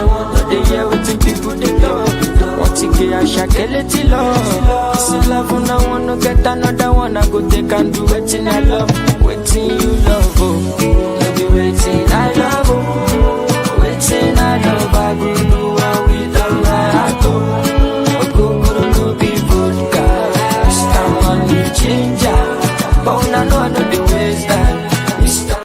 want to the year with the people they love. What you get, I shall kill it till love. This love, and I want to get another one. I go take and do it in I love. Waiting you love, oh. No be waiting, I love, oh. Waiting, I love, I go do what we love, I go. Go, no be vodka. Mr. Money Changer. But I know I know the ways that Mr.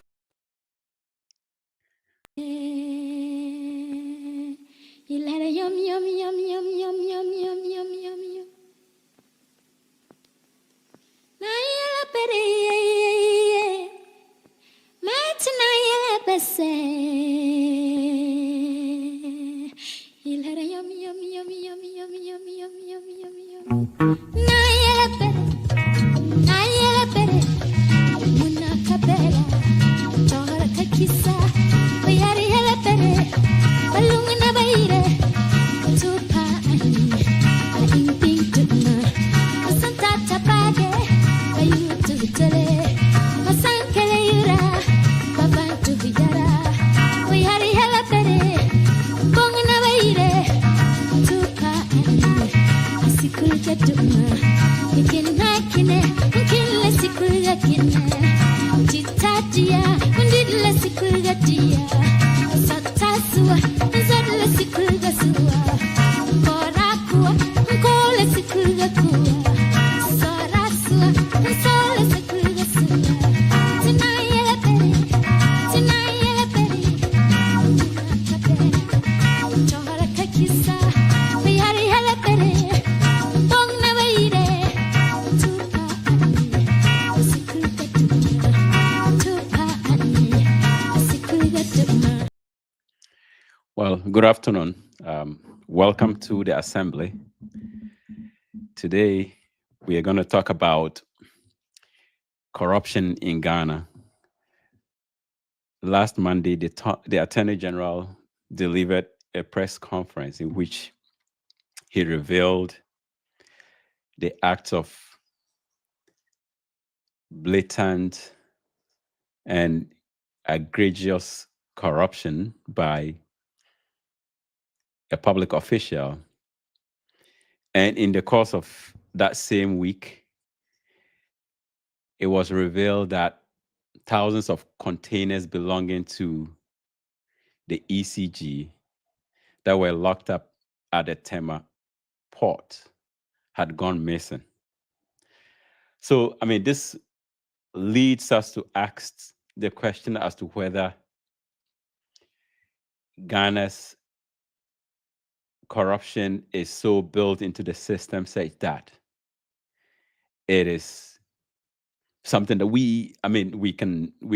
You let a yum yum yum yum yum yum yum yum yum yum. Naya pere, mat naya pese. You let a yum yum yum yum yum yum yum yum yum yum. Naya pere, muna kapela, chora kakisa, oyari hele pere, balungna baire. Well, good afternoon. Welcome to the assembly. Today, we are going to talk about corruption in Ghana. Last Monday, the Attorney General delivered a press conference in which he revealed the acts of blatant and egregious corruption by a public official. And in the course of that same week, it was revealed that thousands of containers belonging to the ECG that were locked up at the Tema port had gone missing. So, I mean, this leads us to ask the question as to whether Ghana's corruption is so built into the system such that it is something that we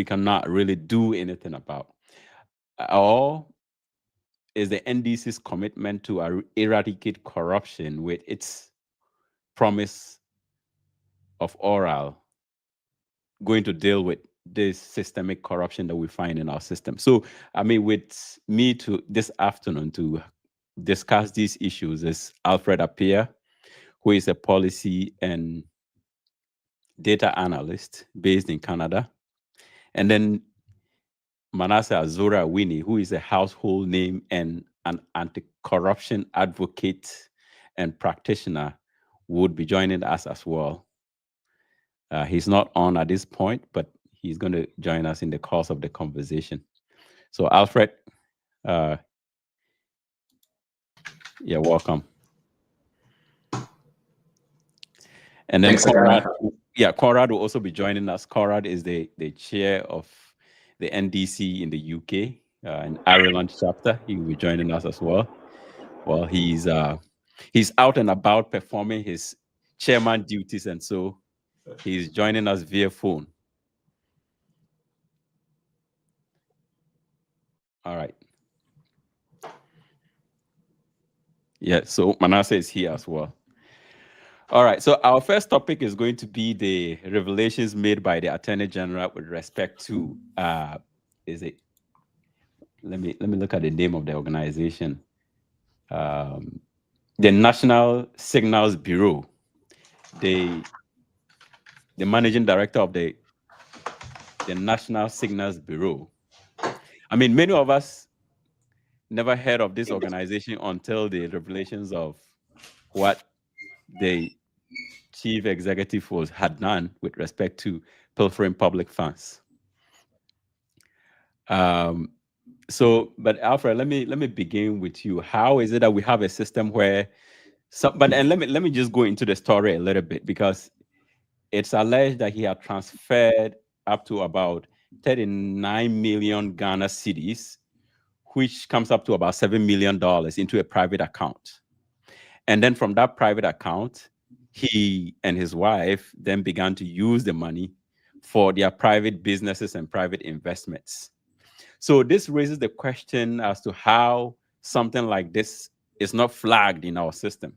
cannot really do anything about. Or is the NDC's commitment to eradicate corruption with its promise of oral going to deal with this systemic corruption that we find in our system? So, I mean, with me to this afternoon to discuss these issues is Alfred Appiah, who is a policy and data analyst based in Canada. And then Manasseh Azora-Winnie, who is a household name and an anti-corruption advocate and practitioner, would be joining us as well. He's not on at this point, but he's going to join us in the course of the conversation. So, Alfred, yeah, welcome. And then Conrad will also be joining us. Conrad is the chair of the NDC in the UK, in Ireland chapter. He will be joining us as well. Well, he's out and about performing his chairman duties, and so he's joining us via phone. All right. Yeah, so Manasseh is here as well. All right, so our first topic is going to be the revelations made by the Attorney General with respect to let me look at the name of the organization. The National Signals Bureau. The managing director of the National Signals Bureau. I mean, many of us never heard of this organization until the revelations of what the chief executive had done with respect to pilfering public funds. But Alfred, let me begin with you. How is it that we have a system where and let me just go into the story a little bit, because it's alleged that he had transferred up to about 39 million Ghana cedis, which comes up to about $7 million, into a private account. And then from that private account, he and his wife then began to use the money for their private businesses and private investments. So this raises the question as to how something like this is not flagged in our system.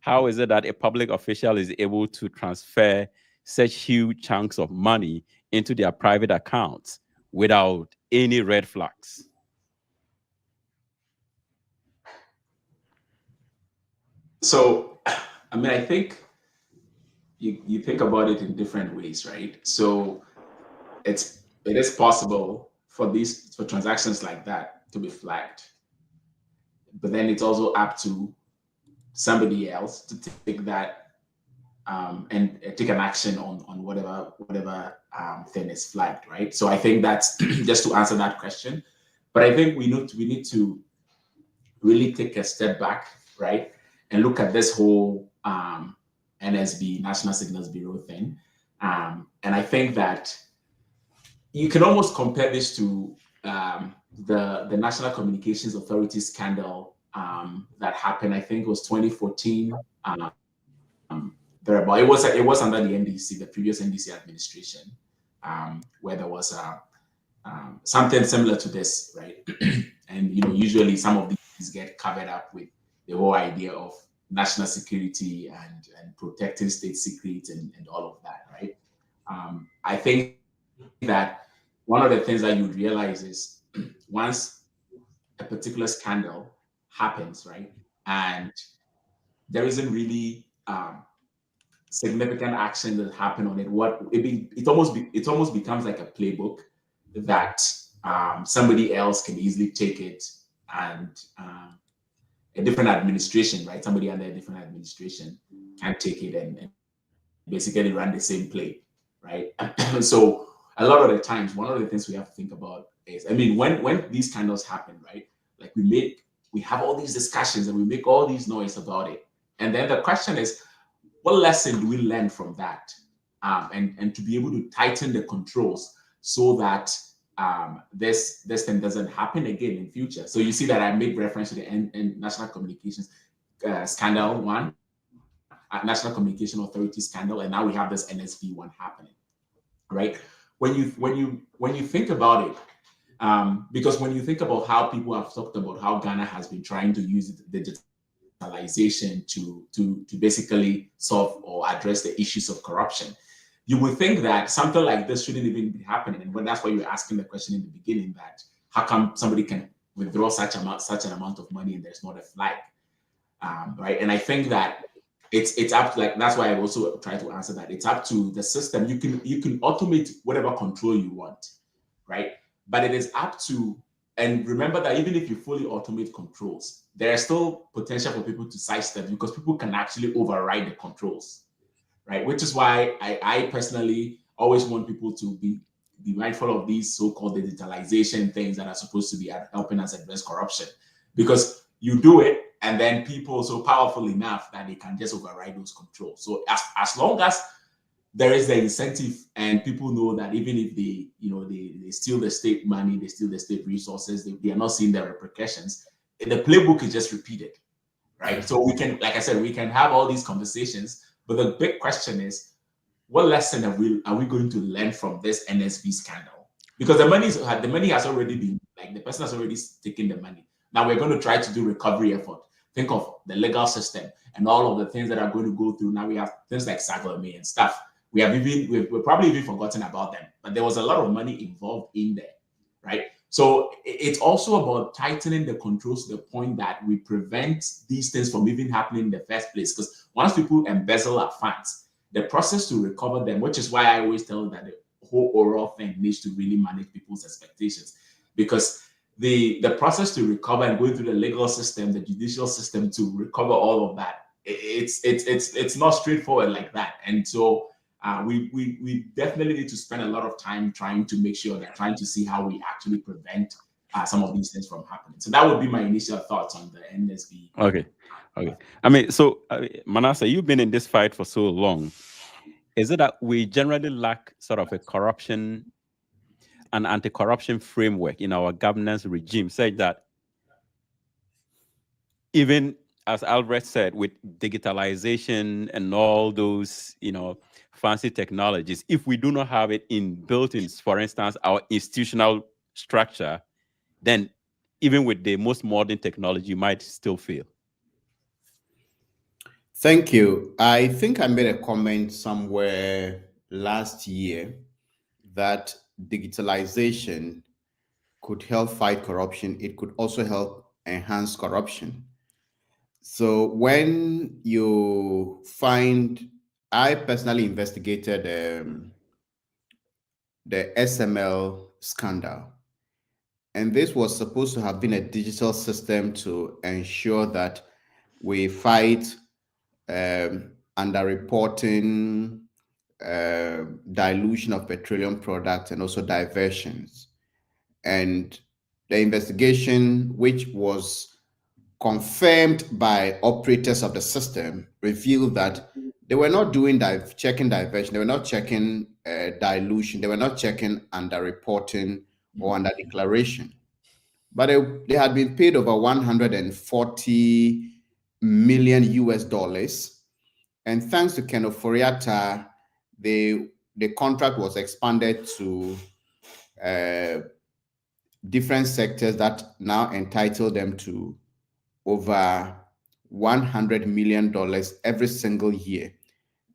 How is it that a public official is able to transfer such huge chunks of money into their private accounts without any red flags? So, I mean, I think you think about it in different ways, right? So it is possible for transactions like that to be flagged, but then it's also up to somebody else to take that and take an action on whatever thing is flagged, right? So I think that's just to answer that question. But I think we need to really take a step back, right, and look at this whole NSB, National Signals Bureau thing. And I think that you can almost compare this to the National Communications Authority scandal that happened. I think it was 2014. Thereabout. It was under the NDC, the previous NDC administration, where there was something similar to this, right? And usually some of these get covered up with the whole idea of national security and protecting state secrets and all of that, right? I think that one of the things that you realize is once a particular scandal happens, right, and there isn't really significant action that happen on it, it almost becomes like a playbook that somebody else can easily take it, and a different administration, right? Somebody under a different administration can take it and basically run the same play, right? So a lot of the times, one of the things we have to think about is, I mean, when these scandals happen, right? Like we have all these discussions and we make all these noise about it, and then the question is, what lesson do we learn from that? And to be able to tighten the controls so that this thing doesn't happen again in future. So you see that I made reference to the National Communications scandal one, National Communication Authority scandal, and now we have this NSB one happening, right? When you think about it, because when you think about how people have talked about how Ghana has been trying to use digitalization to basically solve or address the issues of corruption, you would think that something like this shouldn't even be happening. And that's why you're asking the question in the beginning, that how come somebody can withdraw such an amount of money and there's not a flag, right? And I think that it's up to, like, that's why I also try to answer that. It's up to the system. You can automate whatever control you want, right? But it is up to, and remember that even if you fully automate controls, there is still potential for people to sidestep, because people can actually override the controls, right? Which is why I personally always want people to be mindful of these so-called digitalization things that are supposed to be helping us address corruption, because you do it and then people are so powerful enough that they can just override those controls. So as long as there is the incentive and people know that even if they steal the state money, they steal the state resources, they are not seeing the repercussions, the playbook is just repeated, right? So we can, like I said, we can have all these conversations, but the big question is, what lesson are we going to learn from this NSB scandal? Because the money has already been, like, the person has already taken the money. Now we're going to try to do recovery effort. Think of the legal system and all of the things that are going to go through. Now we have things like Sackey and stuff. We've probably even forgotten about them, but there was a lot of money involved in there, right? So it's also about tightening the controls to the point that we prevent these things from even happening in the first place. Because once people embezzle our funds, the process to recover them, which is why I always tell that the whole overall thing needs to really manage people's expectations. Because the process to recover and going through the legal system, the judicial system to recover all of that, it's not straightforward like that. And so we definitely need to spend a lot of time trying to make sure that trying to see how we actually prevent some of these things from happening. So that would be my initial thoughts on the NSB. Okay. Okay. I mean, so Manasseh, you've been in this fight for so long. Is it that we generally lack sort of a corruption and anti-corruption framework in our governance regime, such that even as Albert said, with digitalization and all those, fancy technologies, if we do not have it built in, for instance, our institutional structure, then even with the most modern technology, you might still fail. Thank you. I think I made a comment somewhere last year that digitalization could help fight corruption. It could also help enhance corruption. So when you find, I personally investigated the SML scandal, and this was supposed to have been a digital system to ensure that we fight underreporting, dilution of petroleum products, and also diversions. And the investigation, which was confirmed by operators of the system, revealed that they were not doing checking diversion, they were not checking dilution, they were not checking underreporting or under declaration. But they had been paid over 140 million US dollars. And thanks to Ken Ofori-Atta, the contract was expanded to different sectors that now entitle them to over $100 million every single year.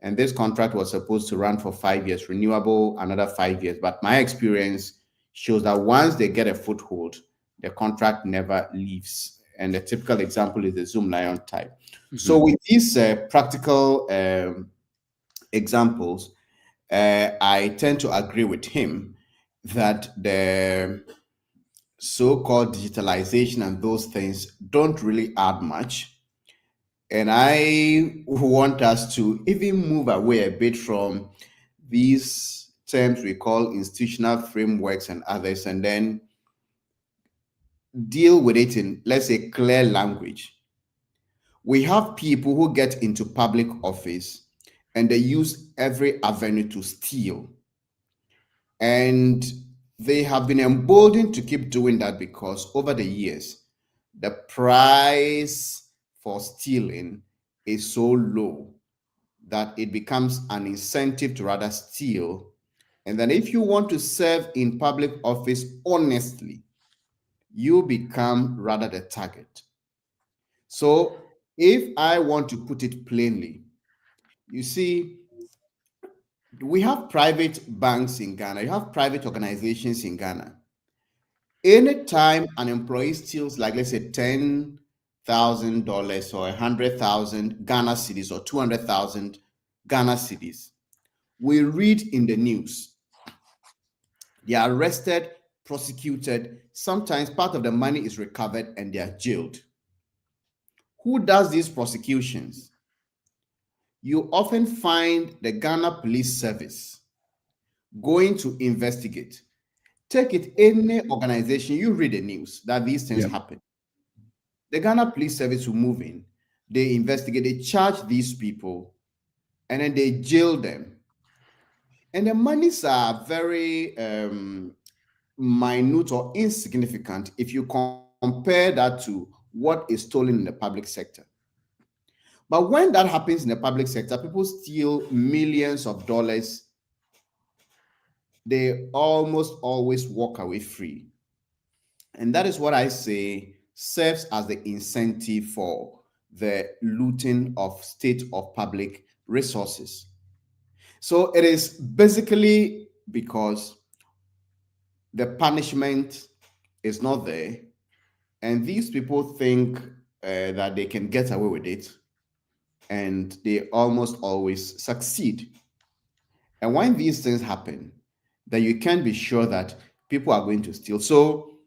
And this contract was supposed to run for 5 years, renewable another 5 years. But my experience shows that once they get a foothold, the contract never leaves. And the typical example is the Zoom Lion type. Mm-hmm. So with these practical examples, I tend to agree with him that the so-called digitalization and those things don't really add much. And I want us to even move away a bit from these terms we call institutional frameworks and others, and then deal with it in, let's say, clear language. We have people who get into public office and they use every avenue to steal. And they have been emboldened to keep doing that because over the years, the price for stealing is so low that it becomes an incentive to rather steal. And then if you want to serve in public office honestly, you become rather the target. So if I want to put it plainly, you see, we have private banks in Ghana, you have private organizations in Ghana. Anytime an employee steals, like let's say $10,000 or 100,000 Ghana cedis or 200,000 Ghana cedis, we read in the news, they are arrested, prosecuted. Sometimes part of the money is recovered and they are jailed. Who does these prosecutions? You often find the Ghana Police Service going to investigate. Take it, any organization, you read the news that these things happen. The Ghana Police Service will move in, they investigate, they charge these people, and then they jail them. And the monies are very minute or insignificant if you compare that to what is stolen in the public sector. But when that happens in the public sector, people steal millions of dollars, they almost always walk away free. And that is what I say serves as the incentive for the looting of state or public resources. So it is basically because the punishment is not there, and these people think that they can get away with it, and they almost always succeed. And when these things happen, then you can be sure that people are going to steal. So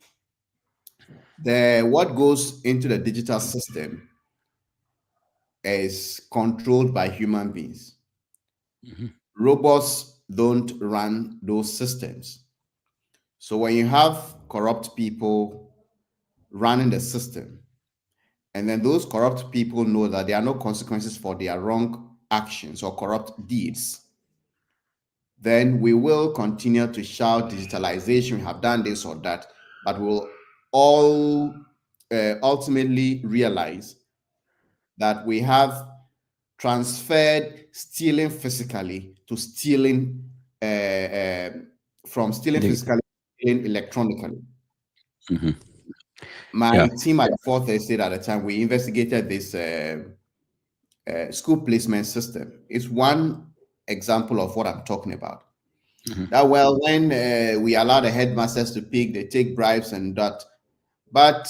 what goes into the digital system is controlled by human beings. Mhm. Robots don't run those systems. So when you have corrupt people running the system, and then those corrupt people know that there are no consequences for their wrong actions or corrupt deeds, then we will continue to shout digitalization, we have done this or that, but we'll all ultimately realize that we have transferred stealing physically to stealing from stealing physically to stealing electronically. Mhm. My Yeah. team at the fourth estate at the time, we investigated this school placement system. It's one example of what I'm talking about. Mhm. That well, when we allow the headmasters to pick, they take bribes and that, but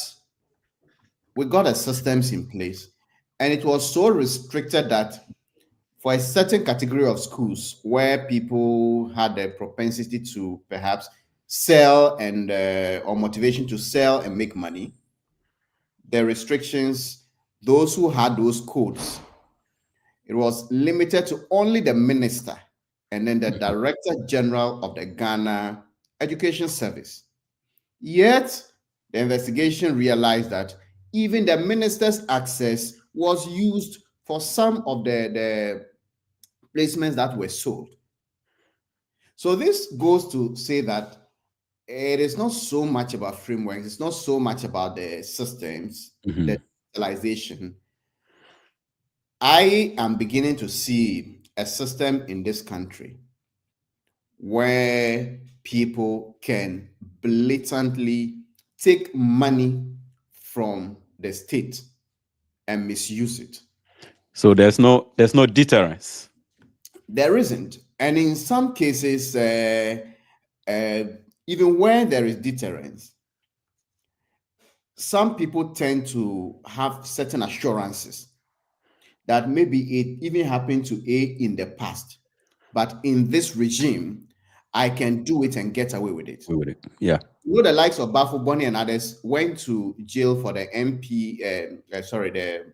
we got the systems in place, and it was so restricted that for a certain category of schools where people had a propensity to perhaps sell and or motivation to sell and make money, the restrictions, those who had those codes, it was limited to only the minister and then the director general of the Ghana Education Service. Yet, the investigation realized that even the minister's access was used for some of the placements that were sold. So, this goes to say that it is not so much about frameworks, it's not so much about the systems, the Mhm. digitalization. I am beginning to see a system in this country where people can blatantly take money from the state and misuse it. So there's no deterrence. There isn't. And in some cases, uh, even where there is deterrence, some people tend to have certain assurances that maybe it even happened to A in the past, but in this regime, I can do it and get away with it. We would, yeah. You know, the likes of Bafo Bonnie and others went to jail for the the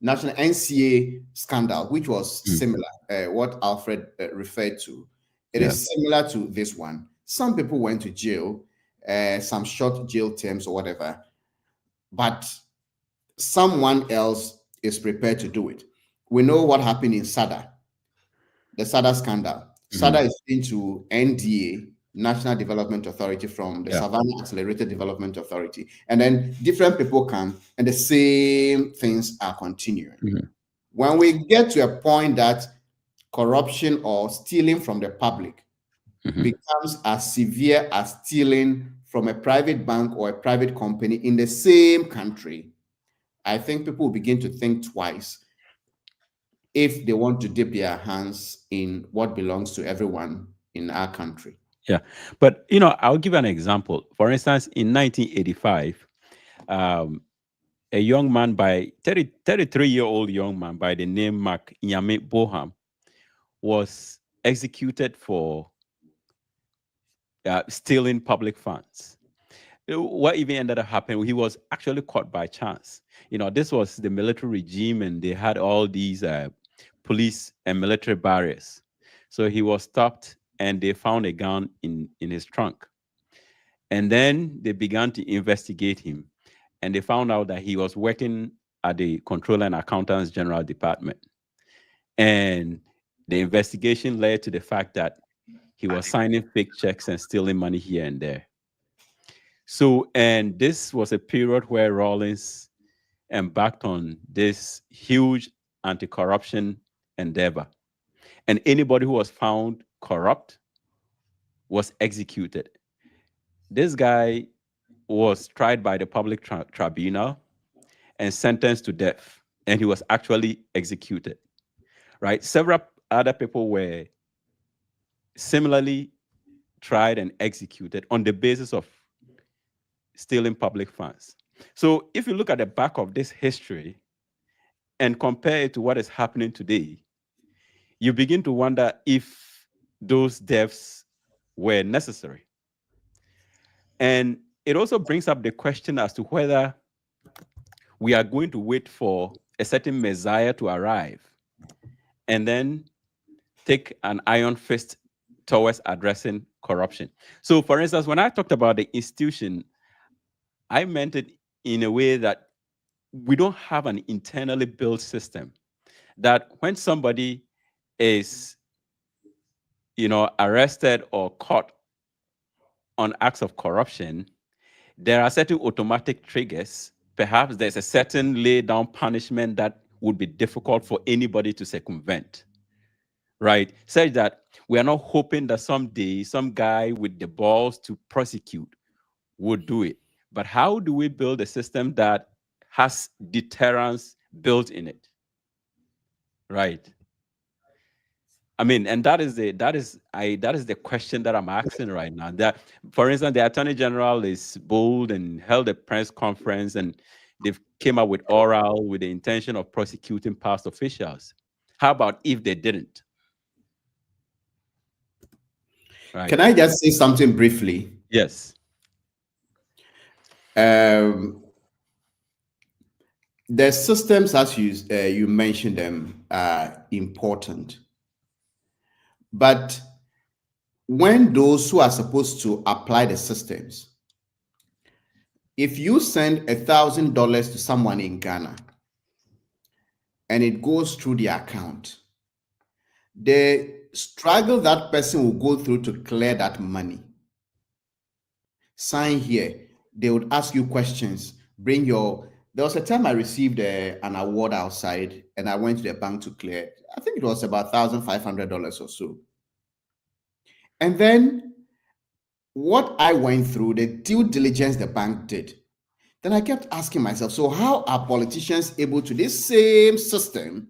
national NCA scandal, which was Mm. similar, what Alfred referred to. It Yeah. is similar to this one. Some people went to jail, some short jail terms or whatever, but someone else is prepared to do it. We know what happened in SADA, the SADA scandal. SADA Mhm. is into NDA, National Development Authority, from the Yeah. Savannah Accelerated Development Authority. And then different people come and the same things are continuing. Mhm. When we get to a point that corruption or stealing from the public Mhm. becomes as severe as stealing from a private bank or a private company in the same country, I think people will begin to think twice if they want to dip their hands in what belongs to everyone in our country. Yeah. But I'll give an example. For instance, in 1985, um, a young man by 33-year-old young man by the name Mark Nyame Boham was executed for stealing public funds. What even ended up happening, he was actually caught by chance. This was the military regime, and they had all these police and military barriers. So he was stopped, and they found a gun in his trunk. And then they began to investigate him, and they found out that he was working at the Controller and Accountants General Department. And the investigation led to the fact that he was signing fake checks and stealing money here and there. So, and this was a period where Rawlings embarked on this huge anti corruption endeavor. And anybody who was found corrupt was executed. This guy was tried by the public tribunal and sentenced to death. And he was actually executed, right? Several other people were similarly tried and executed on the basis of stealing public funds. So if you look at the back of this history and compare it to what is happening today, you begin to wonder if those deaths were necessary. And it also brings up the question as to whether we are going to wait for a certain messiah to arrive and then take an iron fist towards addressing corruption. So, for instance, when I talked about the institution, I meant it in a way that we don't have an internally built system that when somebody is, arrested or caught on acts of corruption, there are certain automatic triggers. Perhaps there's a certain laid down punishment that would be difficult for anybody to circumvent, right? Such that we are not hoping that someday some guy with the balls to prosecute would do it. But how do we build a system that has deterrence built in it? Right. I mean, and that is the question that I'm asking right now. That, for instance, the Attorney General is bold and held a press conference, and they've came up with oral with the intention of prosecuting past officials. How about if they didn't? Right. Can I just say something briefly? Yes. The systems, as you mentioned them, are important. But when those who are supposed to apply the systems, if you send $1,000 to someone in Ghana and it goes through the account, the struggle that person will go through to clear that money. Sign here. They would ask you questions. There was a time I received an award outside and I went to the bank to clear it. I think it was about $1,500 or so. And then what I went through, the due diligence the bank did, then I kept asking myself, so how are politicians able to this same system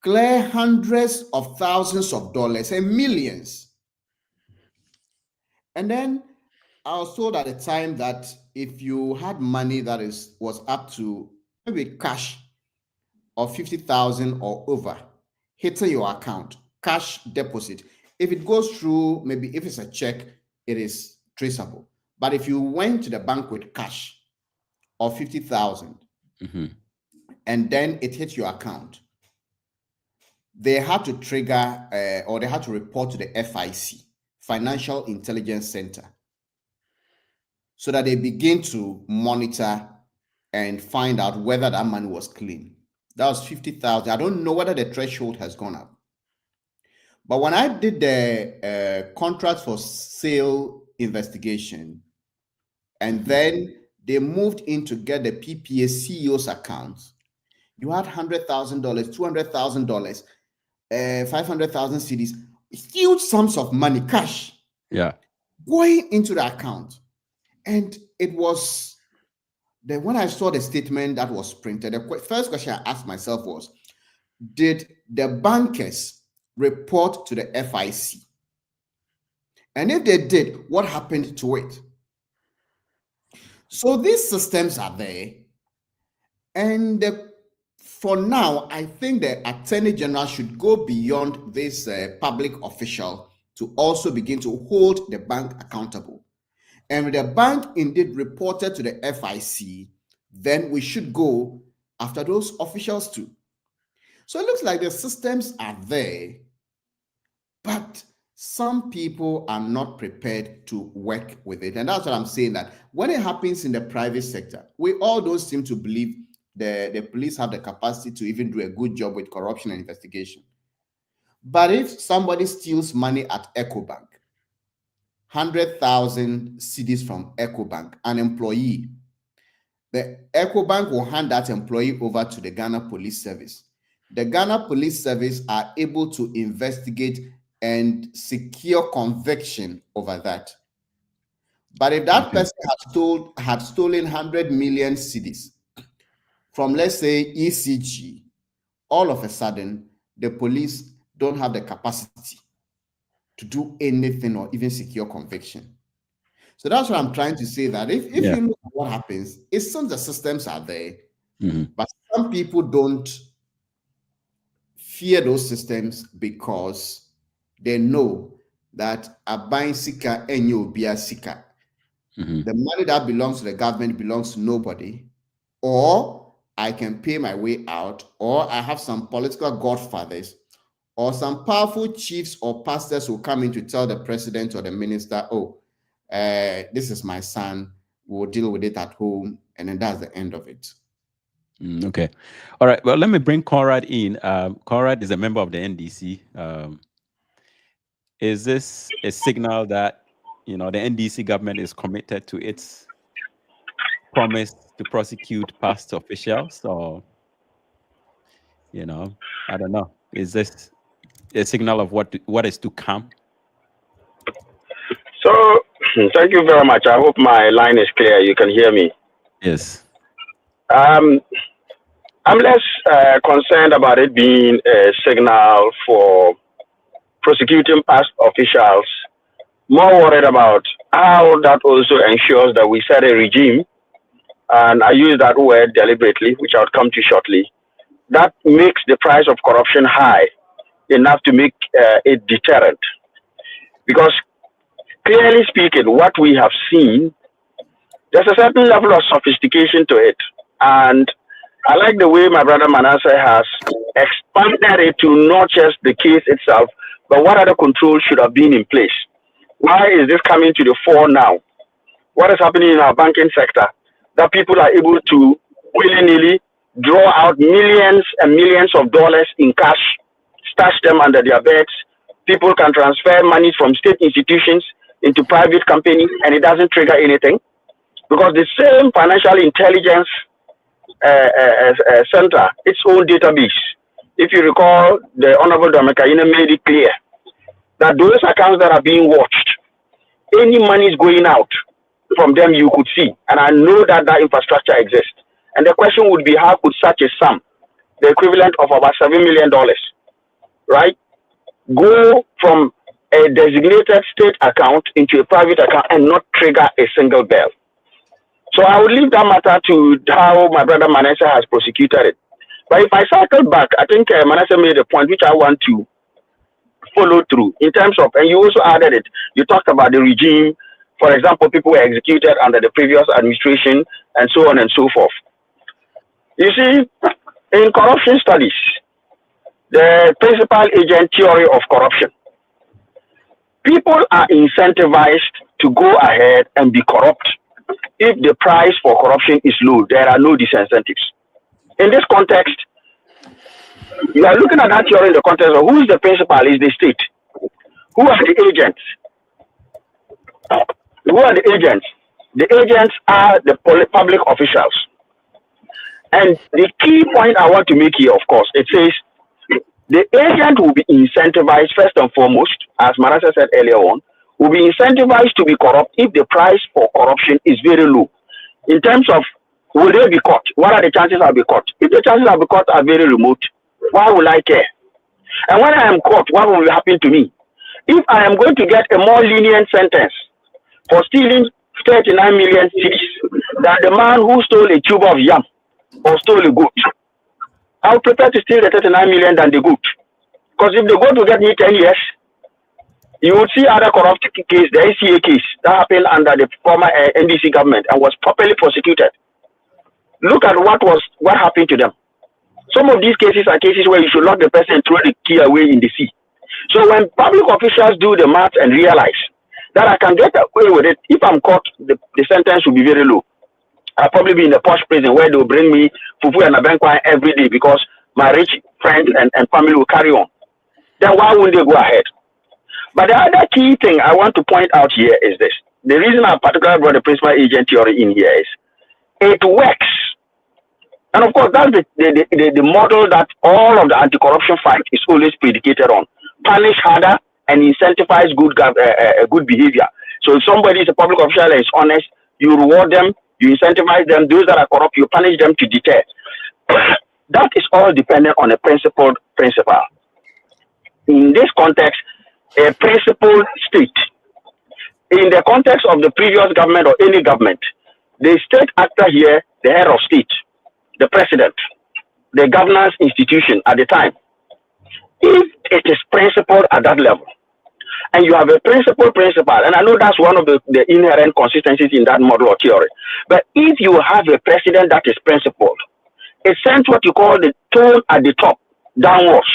clear hundreds of thousands of dollars and millions? And then I was told at the time that if you had money that was up to maybe cash of 50,000 or over hitting your account, cash deposit, if it goes through, maybe if it's a check, it is traceable. But if you went to the bank with cash of 50,000 and then it hit your account, they had to trigger or they had to report to the FIC, Financial Intelligence Center, so that they begin to monitor and find out whether that money was clean. That was 50,000. I don't know whether the threshold has gone up. But when I did the contract for sale investigation, and then they moved in to get the PPA CEO's accounts, you had $100,000, $200,000, 500,000 cedis, huge sums of money, cash, going into the account. And it was when I saw the statement that was printed, the first question I asked myself was, did the bankers report to the FIC? And if they did, what happened to it? So these systems are there. And for now, I think the Attorney General should go beyond this public official to also begin to hold the bank accountable. And if the bank indeed reported to the FIC, then we should go after those officials too. So it looks like the systems are there, but some people are not prepared to work with it. And that's what I'm saying, that when it happens in the private sector, we all don't seem to believe the police have the capacity to even do a good job with corruption and investigation. But if somebody steals money at EcoBank, 100,000 cedis from EcoBank, an employee, the EcoBank will hand that employee over to the Ghana Police Service. The Ghana Police Service are able to investigate and secure conviction over that. But if that person had stolen 100 million cedis from, let's say, ECG, all of a sudden, the police don't have the capacity to do anything or even secure conviction. So that's what I'm trying to say, that if you look at what happens, it's some of the systems are there, but some people don't fear those systems because they know that a buying sika enyo bia sika. The money that belongs to the government belongs to nobody, or I can pay my way out, or I have some political godfathers or some powerful chiefs or pastors who come in to tell the president or the minister, oh, this is my son, we'll deal with it at home, and then that's the end of it. Okay. All right. Well, let me bring Conrad in. Conrad is a member of the NDC. Is this a signal that, the NDC government is committed to its promise to prosecute past officials, or, I don't know. Is this a signal of what is to come? So, thank you very much. I hope my line is clear. You can hear me. Yes. I'm less concerned about it being a signal for prosecuting past officials, more worried about how that also ensures that we set a regime, and I use that word deliberately, which I'll come to shortly, that makes the price of corruption high enough to make it deterrent. Because clearly speaking, what we have seen, there's a certain level of sophistication to it. And I like the way my brother Manasseh has expanded it to not just the case itself, but what other controls should have been in place. Why is this coming to the fore now? What is happening in our banking sector that people are able to willy-nilly draw out millions and millions of dollars in cash, stash them under their beds? People can transfer money from state institutions into private companies and it doesn't trigger anything, because the same financial intelligence center, its own database, if you recall, the Honorable Domekaina made it clear that those accounts that are being watched, any money is going out from them you could see. And I know that that infrastructure exists. And the question would be, how could such a sum, the equivalent of about $7 million, right, go from a designated state account into a private account and not trigger a single bell? So I would leave that matter to how my brother Manasseh has prosecuted it. But if I cycle back, I think Manasseh made a point which I want to follow through in terms of, and you also added it, you talked about the regime. For example, people were executed under the previous administration and so on and so forth. You see, in corruption studies, the principal agent theory of corruption, people are incentivized to go ahead and be corrupt. If the price for corruption is low, there are no disincentives. In this context, you are looking at that theory in the context of who is the principal is the state. Who are the agents? Who are the agents? The agents are the public officials. And the key point I want to make here, of course, it says the agent will be incentivized first and foremost, as Manasseh said earlier on, will be incentivized to be corrupt if the price for corruption is very low. In terms of, will they be caught? What are the chances I'll be caught? If the chances I'll be caught are very remote, why will I care? And when I am caught, what will happen to me? If I am going to get a more lenient sentence for stealing 39 million cedis than the man who stole a tube of yam or stole a goat, I'll prefer to steal the 39 million than the goat. Because if the goat will get me 10 years, you would see other corrupt case, the ACA case that happened under the former NDC government and was properly prosecuted. Look at what happened to them. Some of these cases are cases where you should lock the person and throw the key away in the sea. So when public officials do the math and realize that I can get away with it, if I'm caught, the sentence will be very low. I'll probably be in a posh prison where they'll bring me fufu and abenkwan every day because my rich friends and family will carry on. Then why wouldn't they go ahead? But the other key thing I want to point out here is this. The reason I particularly brought the principal agent theory in here is it works. And of course, that's the model that all of the anti-corruption fight is always predicated on. Punish harder and incentivize good behavior. So if somebody is a public official and is honest, you reward them, you incentivize them. Those that are corrupt, you punish them to deter. That is all dependent on a principle. In this context, a principled state. In the context of the previous government or any government, the state actor here, the head of state, the president, the governance institution at the time, if it is principled at that level, and you have a principal, and I know that's one of the inherent consistencies in that model or theory. But if you have a president that is principled, it sends what you call the tone at the top downwards.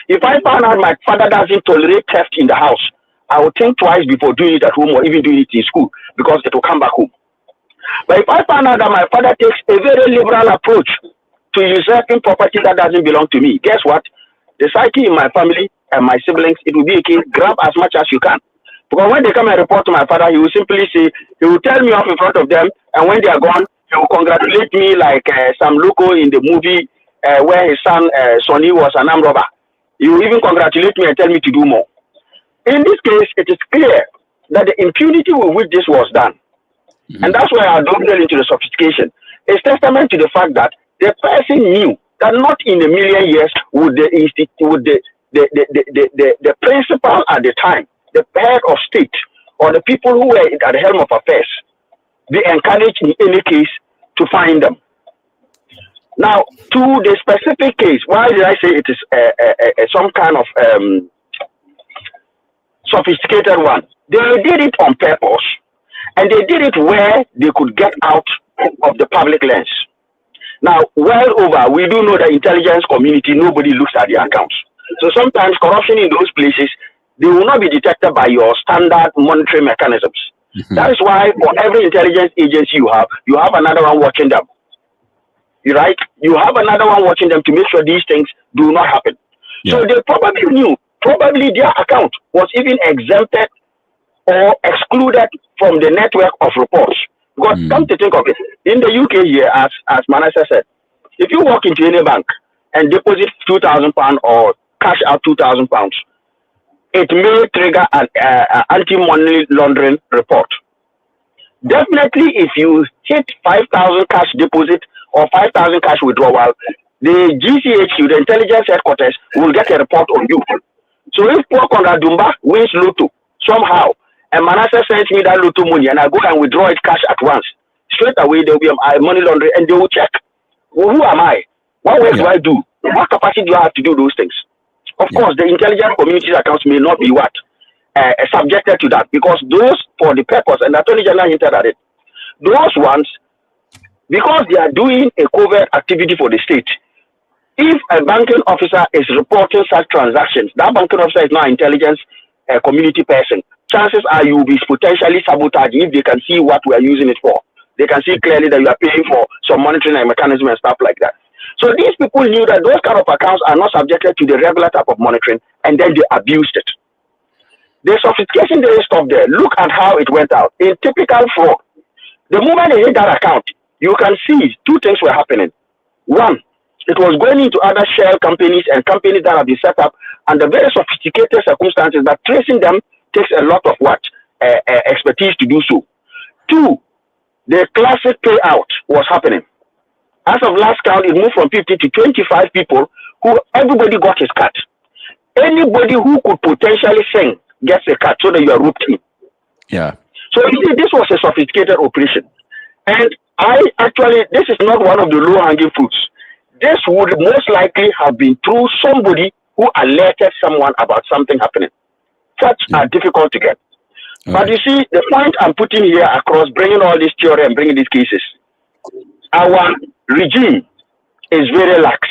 If I found out my father doesn't tolerate theft in the house, I would think twice before doing it at home or even doing it in school, because it will come back home. But if I find out that my father takes a very liberal approach to usurping property that doesn't belong to me, guess what? The psyche in my family and my siblings, it will be a case, grab as much as you can. Because when they come and report to my father, he will simply say, he will tell me off in front of them, and when they are gone, he will congratulate me like some loco in the movie where his son Sonny was an armed robber. He will even congratulate me and tell me to do more. In this case, it is clear that the impunity with which this was done, and that's why I don't get into the sophistication, is testament to the fact that the person knew that not in a million years would the principal at the time, the head of state, or the people who were at the helm of affairs, be encouraged in any case to find them. Now, to the specific case, why did I say it is some kind of sophisticated one? They did it on purpose, and they did it where they could get out of the public lens. Now, well over, we do know the intelligence community, nobody looks at the accounts. So sometimes corruption in those places, they will not be detected by your standard monitoring mechanisms. That is why for every intelligence agency you have another one watching them. You right? You have another one watching them to make sure these things do not happen. Yeah. So they probably knew, probably their account was even exempted or excluded from the network of reports. Because come to think of it, in the UK here, as Manasseh said, if you walk into any bank and deposit £2,000 or cash out £2,000, it may trigger an anti-money laundering report. Definitely, if you hit 5,000 cash deposit or 5,000 cash withdrawal, the GCHQ, the intelligence headquarters, will get a report on you. So if poor Conrad Dumba wins Lotto somehow, and Manasseh sends me that Lotto money, and I go and withdraw it cash at once, straight away there will be a money laundering, and they will check. Well, who am I? What work do I do? What capacity do I have to do those things? Of course, the intelligence community's accounts may not be subjected to that, because those, for the purpose, and the Attorney General hinted at it, those ones, because they are doing a covert activity for the state, if a banking officer is reporting such transactions, that banking officer is not an intelligence community person, chances are you will be potentially sabotaged if they can see what we are using it for. They can see clearly that you are paying for some monitoring and mechanism and stuff like that. So these people knew that those kind of accounts are not subjected to the regular type of monitoring, and then they abused it. The sophistication didn't stop there. Look at how it went out. In typical fraud, the moment they hit that account, you can see two things were happening. One, it was going into other shell companies and companies that have been set up under very sophisticated circumstances that tracing them takes a lot of expertise to do so. Two, the classic payout was happening. As of last count, it moved from 50 to 25 people who everybody got his cut. Anybody who could potentially sing gets a cut so that you are roped in. Yeah. So you see, this was a sophisticated operation. And this is not one of the low-hanging fruits. This would most likely have been through somebody who alerted someone about something happening. Such are difficult to get. But you see, the point I'm putting here across, bringing all this theory and bringing these cases, our regime is very lax.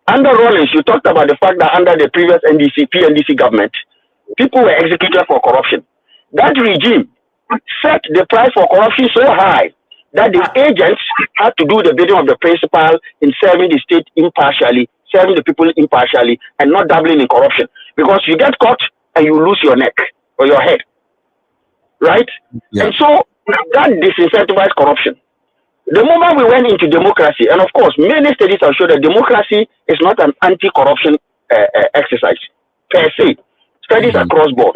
Under Rawlings, you talked about the fact that under the previous PNDC government, people were executed for corruption. That regime set the price for corruption so high that the agents had to do the bidding of the principal in serving the state impartially, serving the people impartially, and not dabbling in corruption. Because you get caught and you lose your neck or your head. Right? Yeah. And so that disincentivized corruption. The moment we went into democracy, and of course, many studies have shown that democracy is not an anti-corruption exercise per se. Studies across board.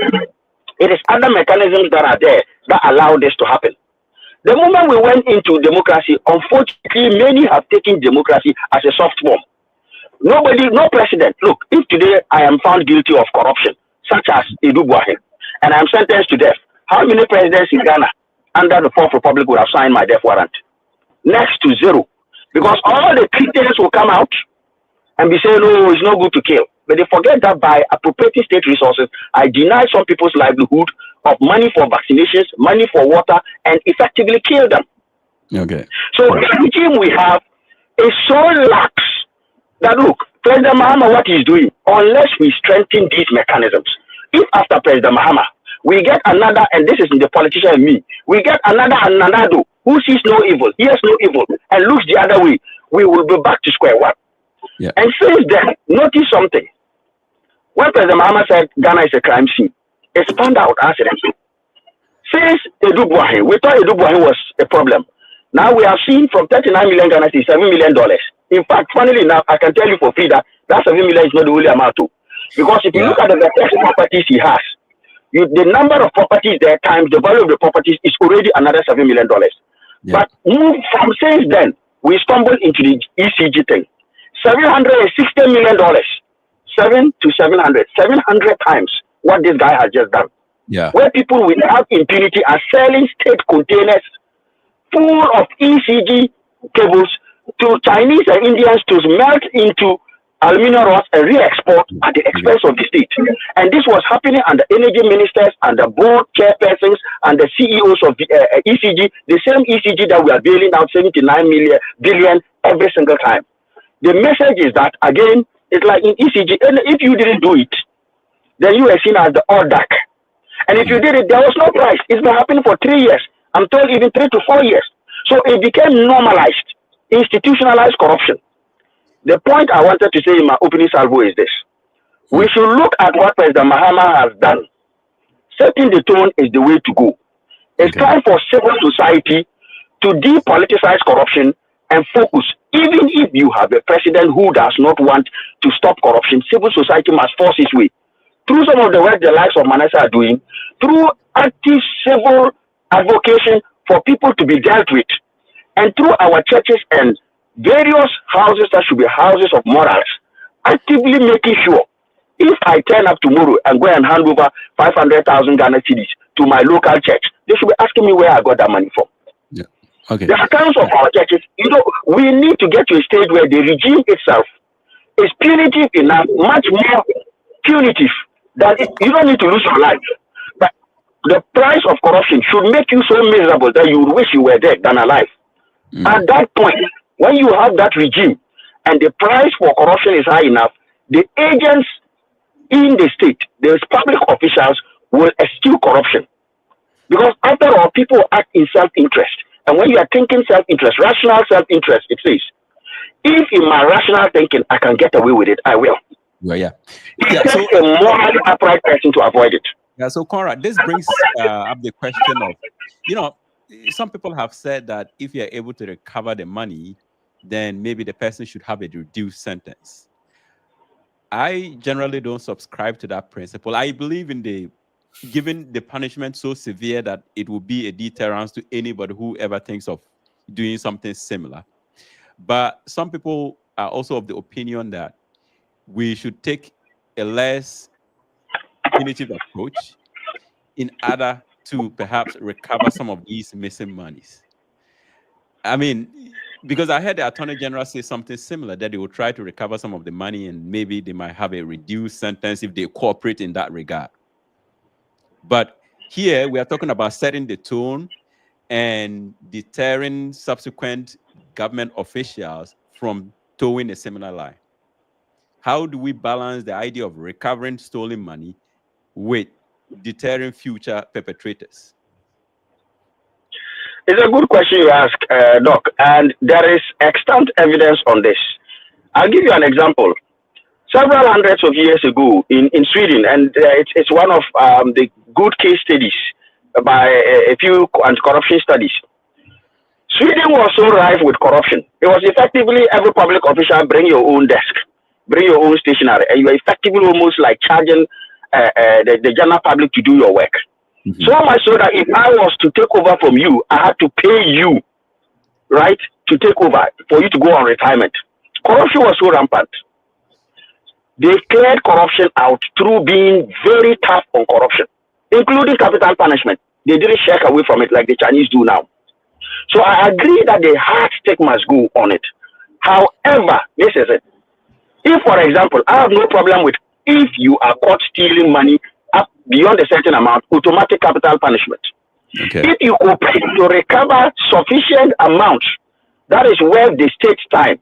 It is other mechanisms that are there that allow this to happen. The moment we went into democracy, unfortunately, many have taken democracy as a soft form. No president. Look, if today I am found guilty of corruption, such as Adu-Boahene, and I am sentenced to death, how many presidents in Ghana under the Fourth Republic would have signed my death warrant? Next to zero. Because all the criminals will come out and be saying, "Oh, it's not good to kill." But they forget that by appropriating state resources, I deny some people's livelihood of money for vaccinations, money for water, and effectively kill them. Okay. So the regime we have is so lax that, look, President Mahama, what he's doing, unless we strengthen these mechanisms, if after President Mahama, we get another, and this is in the politician in me, we get another Ananado who sees no evil, hears no evil, and looks the other way, we will be back to square one. Yeah. And since then, notice something. When President Mahama said Ghana is a crime scene, it's found out accidentally. Since Adu-Boahene, we thought Adu-Boahene was a problem. Now we have seen from 39 million Ghana to $7 million. In fact, funnily enough, I can tell you for free that 7 million is not the only amount too. Because if you look at the properties he has, the number of properties there times the value of the properties is already another $7 million. Yeah. But from since then, we stumbled into the ECG thing. $760 million. 7 to 700. 700 times what this guy has just done. Yeah. Where people without impunity are selling state containers full of ECG cables to Chinese and Indians to melt into aluminum rods and re-export at the expense of the state. And this was happening under energy ministers and the board chairpersons and the CEOs of the ECG, the same ECG that we are bailing out 79 billion every single time. The message is that, again, it's like in ECG, and if you didn't do it, then you were seen as the odd duck. And if you did it, there was no price. It's been happening for 3 years. I'm told even 3 to 4 years. So it became normalized, institutionalized corruption. The point I wanted to say in my opening salvo is this. We should look at what President Mahama has done. Setting the tone is the way to go. It's time for civil society to depoliticize corruption and focus. Even if you have a president who does not want to stop corruption, civil society must force its way. Through some of the work the likes of Manasseh are doing, through active civil advocacy for people to be dealt with, and through our churches and various houses that should be houses of morals, actively making sure if I turn up tomorrow and go and hand over 500,000 Ghana cedis to my local church, they should be asking me where I got that money from. Yeah. Okay. The accounts of our churches, we need to get to a stage where the regime itself is punitive enough, much more punitive, that you don't need to lose your life. But the price of corruption should make you so miserable that you would wish you were dead than alive. At that point, when you have that regime and the price for corruption is high enough, the agents in the state, the public officials, will eschew corruption. Because after all, people act in self-interest. And when you are thinking self-interest, rational self-interest, it says, if in my rational thinking I can get away with it, I will. Well, yeah. It takes a morally upright person to avoid it. Yeah, so Conrad, this brings up the question of, some people have said that if you're able to recover the money, then maybe the person should have a reduced sentence. I generally don't subscribe to that principle. I believe in giving the punishment so severe that it will be a deterrence to anybody who ever thinks of doing something similar. But some people are also of the opinion that we should take a less punitive approach in order to perhaps recover some of these missing monies. I mean, because I heard the Attorney General say something similar, that they will try to recover some of the money and maybe they might have a reduced sentence if they cooperate in that regard. But here we are talking about setting the tone and deterring subsequent government officials from towing a similar line. How do we balance the idea of recovering stolen money with deterring future perpetrators? It's a good question you ask, Doc, and there is extant evidence on this. I'll give you an example. Several hundreds of years ago in Sweden, and it's one of the good case studies by a few anti-corruption studies. Sweden was so rife with corruption. It was effectively every public official bring your own desk, bring your own stationery, and you are effectively almost like charging the general public to do your work. So much so that if I was to take over from you, I had to pay you, right, to take over for you to go on retirement. Corruption was so rampant. They cleared corruption out through being very tough on corruption, including capital punishment. They didn't shirk away from it like the Chinese do now. So I agree that the hard stick must go on it. However, this is it. If, for example, I have no problem with if you are caught stealing money up beyond a certain amount, automatic capital punishment. Okay. If you cooperate to recover sufficient amount, that is worth the state's time,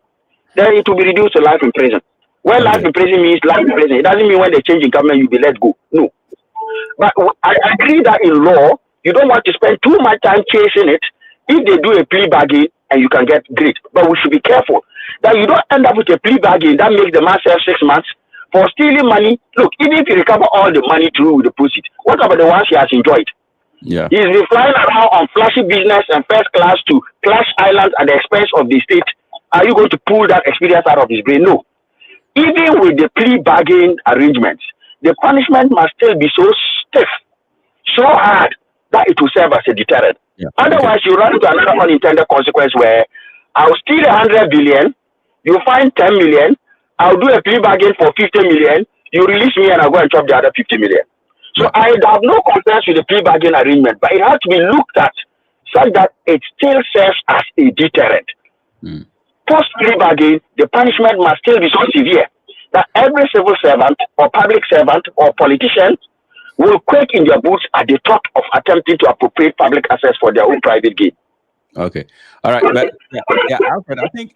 then it will be reduced to life in prison. When life in prison means life in prison, it doesn't mean when they change in government you'll be let go. No. But I agree that in law, you don't want to spend too much time chasing it. If they do a plea bargain and you can get great, but we should be careful that you don't end up with a plea bargain that makes the man serve 6 months for stealing money. Look, even if you recover all the money through the proceeds, what about the ones he has enjoyed? Yeah. He's been flying around on flashy business and first class to Clash Islands at the expense of the state. Are you going to pull that experience out of his brain? No. Even with the plea bargain arrangements, the punishment must still be so stiff, so hard that it will serve as a deterrent. Yeah. Otherwise, you run into another unintended consequence where I'll steal 100 billion, you find 10 million, I'll do a plea bargain for 50 million, you release me and I'll go and chop the other 50 million. So I have no concerns with the plea bargain arrangement, but it has to be looked at such that it still serves as a deterrent. Post plea bargain, the punishment must still be so severe that every civil servant or public servant or politician will quake in their boots at the thought of attempting to appropriate public assets for their own private gain. Okay. All right. But yeah, Alfred, I think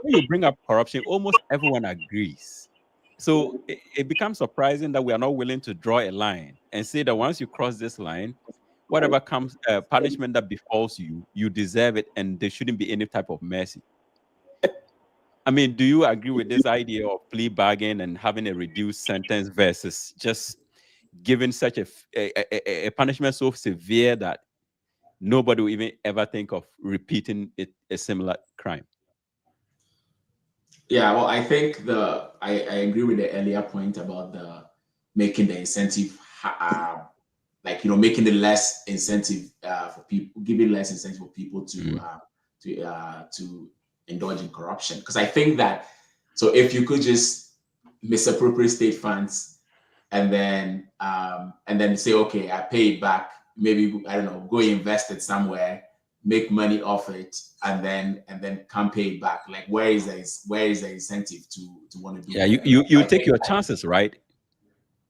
when you bring up corruption, almost everyone agrees. So it becomes surprising that we are not willing to draw a line and say that once you cross this line, whatever comes punishment that befalls you, you deserve it, and there shouldn't be any type of mercy. I mean, do you agree with this idea of plea bargain and having a reduced sentence versus just giving such a punishment so severe that nobody will even ever think of repeating a similar crime? Yeah, well, I think I agree with the earlier point about the making the incentive, making it less incentive for people, giving less incentive for people to indulge in corruption. Because I think that, so if you could just misappropriate state funds and then say, okay, I pay it back, maybe, I don't know, go invest it somewhere, make money off it, and then come pay it back. Like, where is the incentive to want to do that? Yeah, you take your chances, right?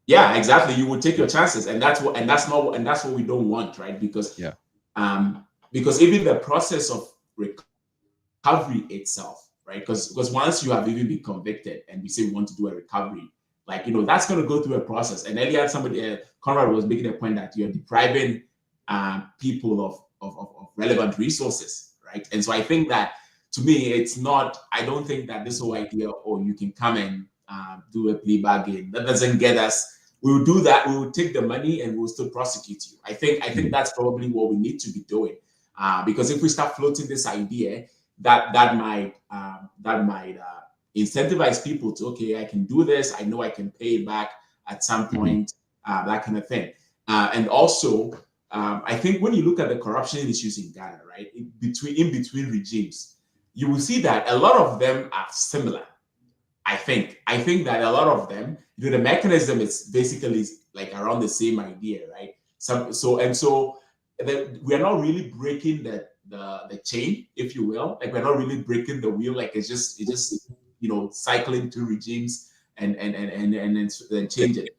Yeah, exactly. You would take your chances, and that's what we don't want, right? Because because even the process of recovery itself, right? Because once you have even been convicted and we say we want to do a recovery, like, that's going to go through a process. And earlier somebody, Conrad, was making a point that you're depriving people of relevant resources, right? And so I think that, to me, I don't think that this whole idea, you can come and do a plea bargain, that doesn't get us. We will do that. We will take the money and we'll still prosecute you. I think that's probably what we need to be doing, because if we start floating this idea, that might incentivize people to, okay, I can do this. I know I can pay it back at some point, that kind of thing. And also, I think when you look at the corruption issues in Ghana, right, in between regimes, you will see that a lot of them are similar. I think that a lot of them, the mechanism is basically like around the same idea, right? So we are not really breaking the chain, if you will. Like, we're not really breaking the wheel. Like, it's just cycling through regimes and then change it.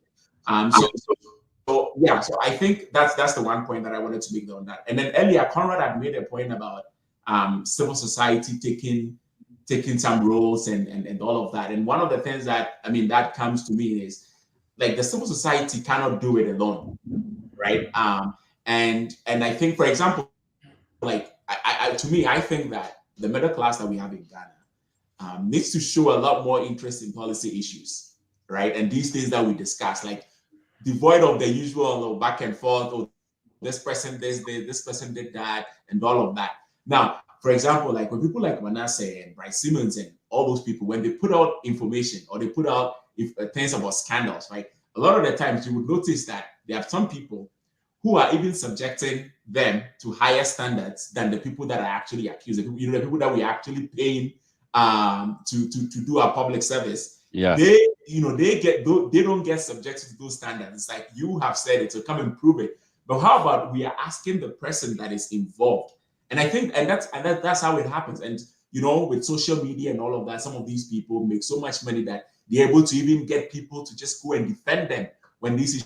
So I think that's the one point that I wanted to make on that. And then earlier, Conrad had made a point about civil society taking some roles and all of that. And one of the things that comes to me is, like, the civil society cannot do it alone, right? And I think, for example, like, I think that the middle class that we have in Ghana needs to show a lot more interest in policy issues, right? And these things that we discuss, like, devoid of the usual back and forth, this person this person did that, and all of that. Now, for example, like, when people like Manasseh and Bryce Simmons and all those people, when they put out information or they put out things about scandals, right? A lot of the times you would notice that there are some people who are even subjecting them to higher standards than the people that are actually accused. The people that we are actually paying to do our public service. Yeah. They don't get subjected to those standards. It's like, you have said it, so come and prove it. But how about we are asking the person that is involved? And I think, and that's how it happens. And with social media and all of that, some of these people make so much money that they're able to even get people to just go and defend them when these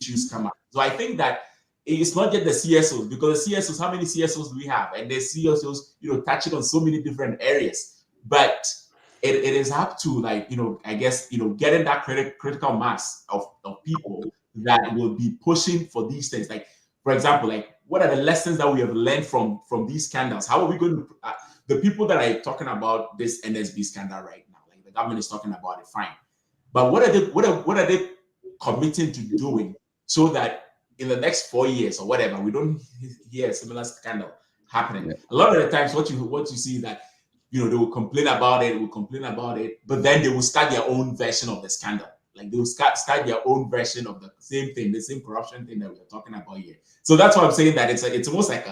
issues come up. So I think that it's not just the CSOs, because the CSOs, how many CSOs do we have? And the CSOs, touching on so many different areas. But it is up to, I guess, getting that critical mass of people that will be pushing for these things. Like, for example, what are the lessons that we have learned from these scandals? How are we going to, the people that are talking about this NSB scandal right now, like the government is talking about it, fine. But what are they committing to doing so that in the next 4 years or whatever, we don't hear a similar scandal happening? Yeah. A lot of the times, what you see is that they will complain about it, but then they will start their own version of the scandal. Like they will start their own version of the same thing, the same corruption thing that we are talking about here. So that's why I'm saying that it's almost like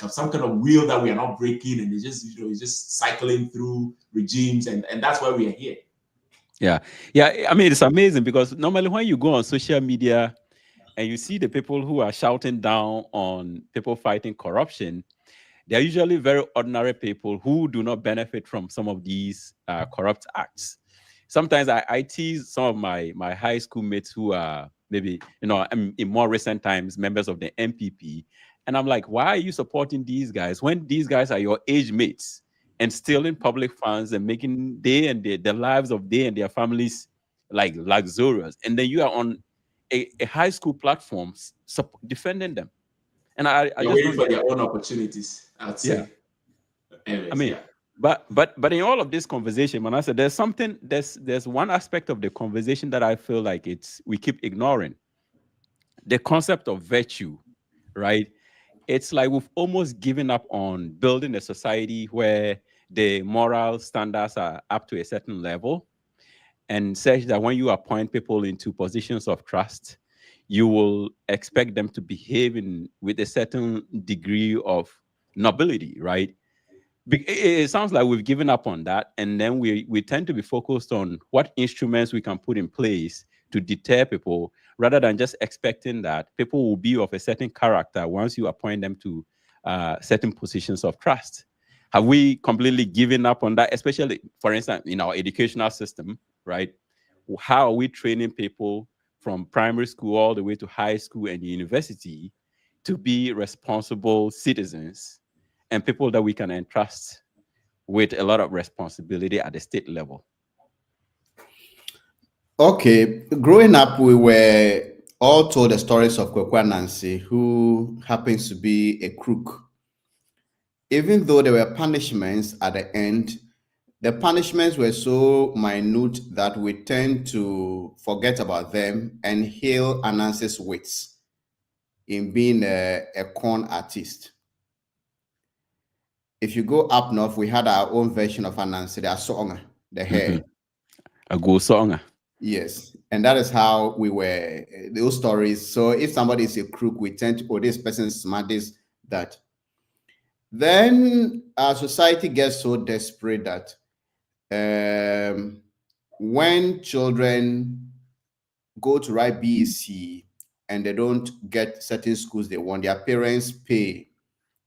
some kind of wheel that we are not breaking, and it's just cycling through regimes, and that's why we are here. Yeah. I mean, it's amazing because normally when you go on social media and you see the people who are shouting down on people fighting corruption, they're usually very ordinary people who do not benefit from some of these corrupt acts. Sometimes I tease some of my high school mates who are maybe, in more recent times, members of the MPP. And I'm like, why are you supporting these guys when these guys are your age mates and stealing public funds and making the lives of they and their families like luxurious? And then you are on a high school platform defending them. And I just waiting for their own opportunities, I'd say. Yeah. Anyways, I mean, but in all of this conversation, Manasseh, there's one aspect of the conversation that I feel like we keep ignoring. The concept of virtue, right? It's like we've almost given up on building a society where the moral standards are up to a certain level, and such that when you appoint people into positions of trust, you will expect them to behave with a certain degree of nobility, right? It sounds like we've given up on that, and then we tend to be focused on what instruments we can put in place to deter people, rather than just expecting that people will be of a certain character once you appoint them to certain positions of trust. Have we completely given up on that, especially, for instance, in our educational system, right? How are we training people from primary school all the way to high school and university to be responsible citizens and people that we can entrust with a lot of responsibility at the state level? Okay, growing up, we were all told the stories of Kwabena Nancy, who happens to be a crook. Even though there were punishments at the end, the punishments were so minute that we tend to forget about them and hail Anansi's wits in being a con artist. If you go up north, we had our own version of Anansi, the Asonga, the hair. A go songa. Yes, and that is how we were, those stories. So if somebody is a crook, we tend to, this person is smart, this, that. Then our society gets so desperate that when children go to write BEC and they don't get certain schools they want, their parents pay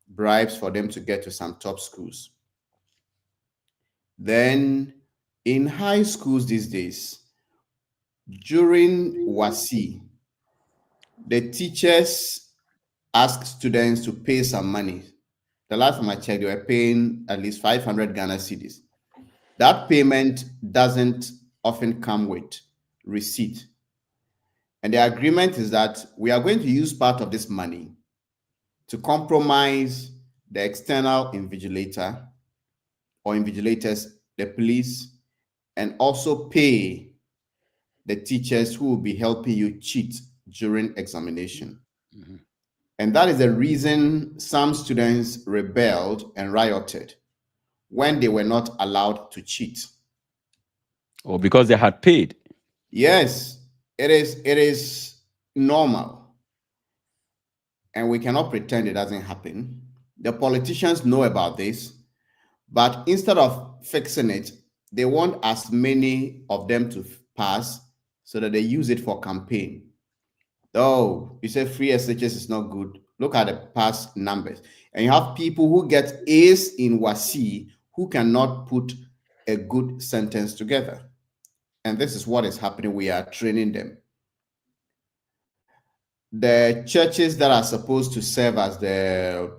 bribes for them to get to some top schools. Then in high schools these days, during WASI, the teachers ask students to pay some money. The last time I checked, they were paying at least 500 Ghana cedis. That payment doesn't often come with receipt. And the agreement is that we are going to use part of this money to compromise the external invigilator or invigilators, the police, and also pay the teachers who will be helping you cheat during examination. Mm-hmm. And that is the reason some students rebelled and rioted when they were not allowed to cheat. Or because they had paid. Yes, it is normal. And we cannot pretend it doesn't happen. The politicians know about this, but instead of fixing it, they want as many of them to pass so that they use it for campaign. Oh, you say free SHS is not good. Look at the past numbers. And you have people who get A's in WASI who cannot put a good sentence together. And this is what is happening. We are training them. The churches that are supposed to serve as the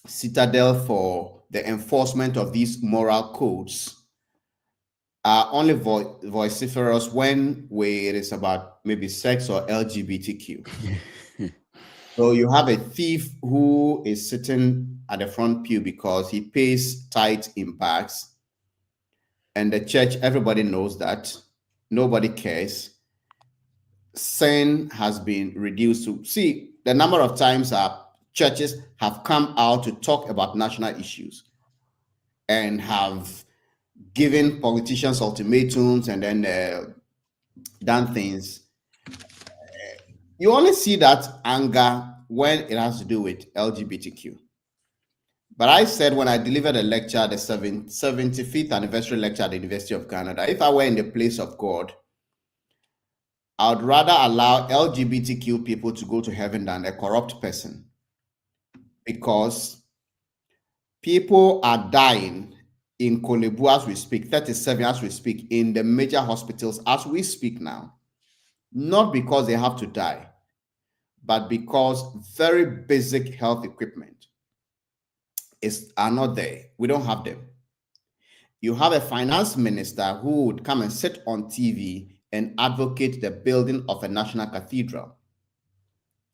citadel for the enforcement of these moral codes are only vociferous when it is about maybe sex or LGBTQ. So you have a thief who is sitting at the front pew because he pays tithes in bags, and the church, everybody knows that. Nobody cares. Sin has been reduced to, see, the number of times our churches have come out to talk about national issues and have given politicians ultimatums and then done things. You only see that anger when it has to do with LGBTQ. But I said when I delivered a lecture, the 75th anniversary lecture at the University of Ghana, that if I were in the place of God, I would rather allow LGBTQ people to go to heaven than a corrupt person. Because people are dying in Kolebu as we speak, 37 as we speak, in the major hospitals as we speak now. Not because they have to die, but because very basic health equipment are not there. We don't have them. You have a finance minister who would come and sit on TV and advocate the building of a national cathedral.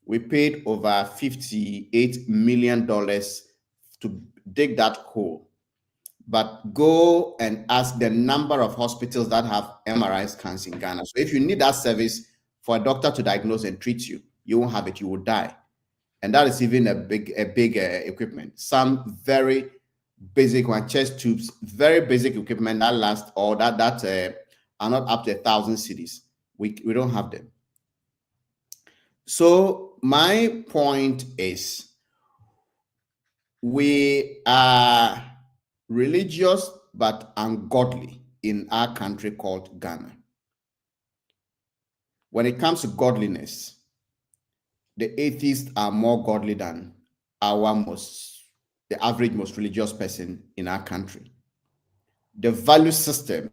We paid over $58 million to dig that hole. But go and ask the number of hospitals that have MRI scans in Ghana. So if you need that service for a doctor to diagnose and treat you, you won't have it, you will die. And that is even a big equipment. Some very basic one, chest tubes, very basic equipment that last or that are not up to 1,000 cedis. We don't have them. So my point is, we are religious but ungodly in our country called Ghana. When it comes to godliness, the atheists are more godly than the average most religious person in our country. The value system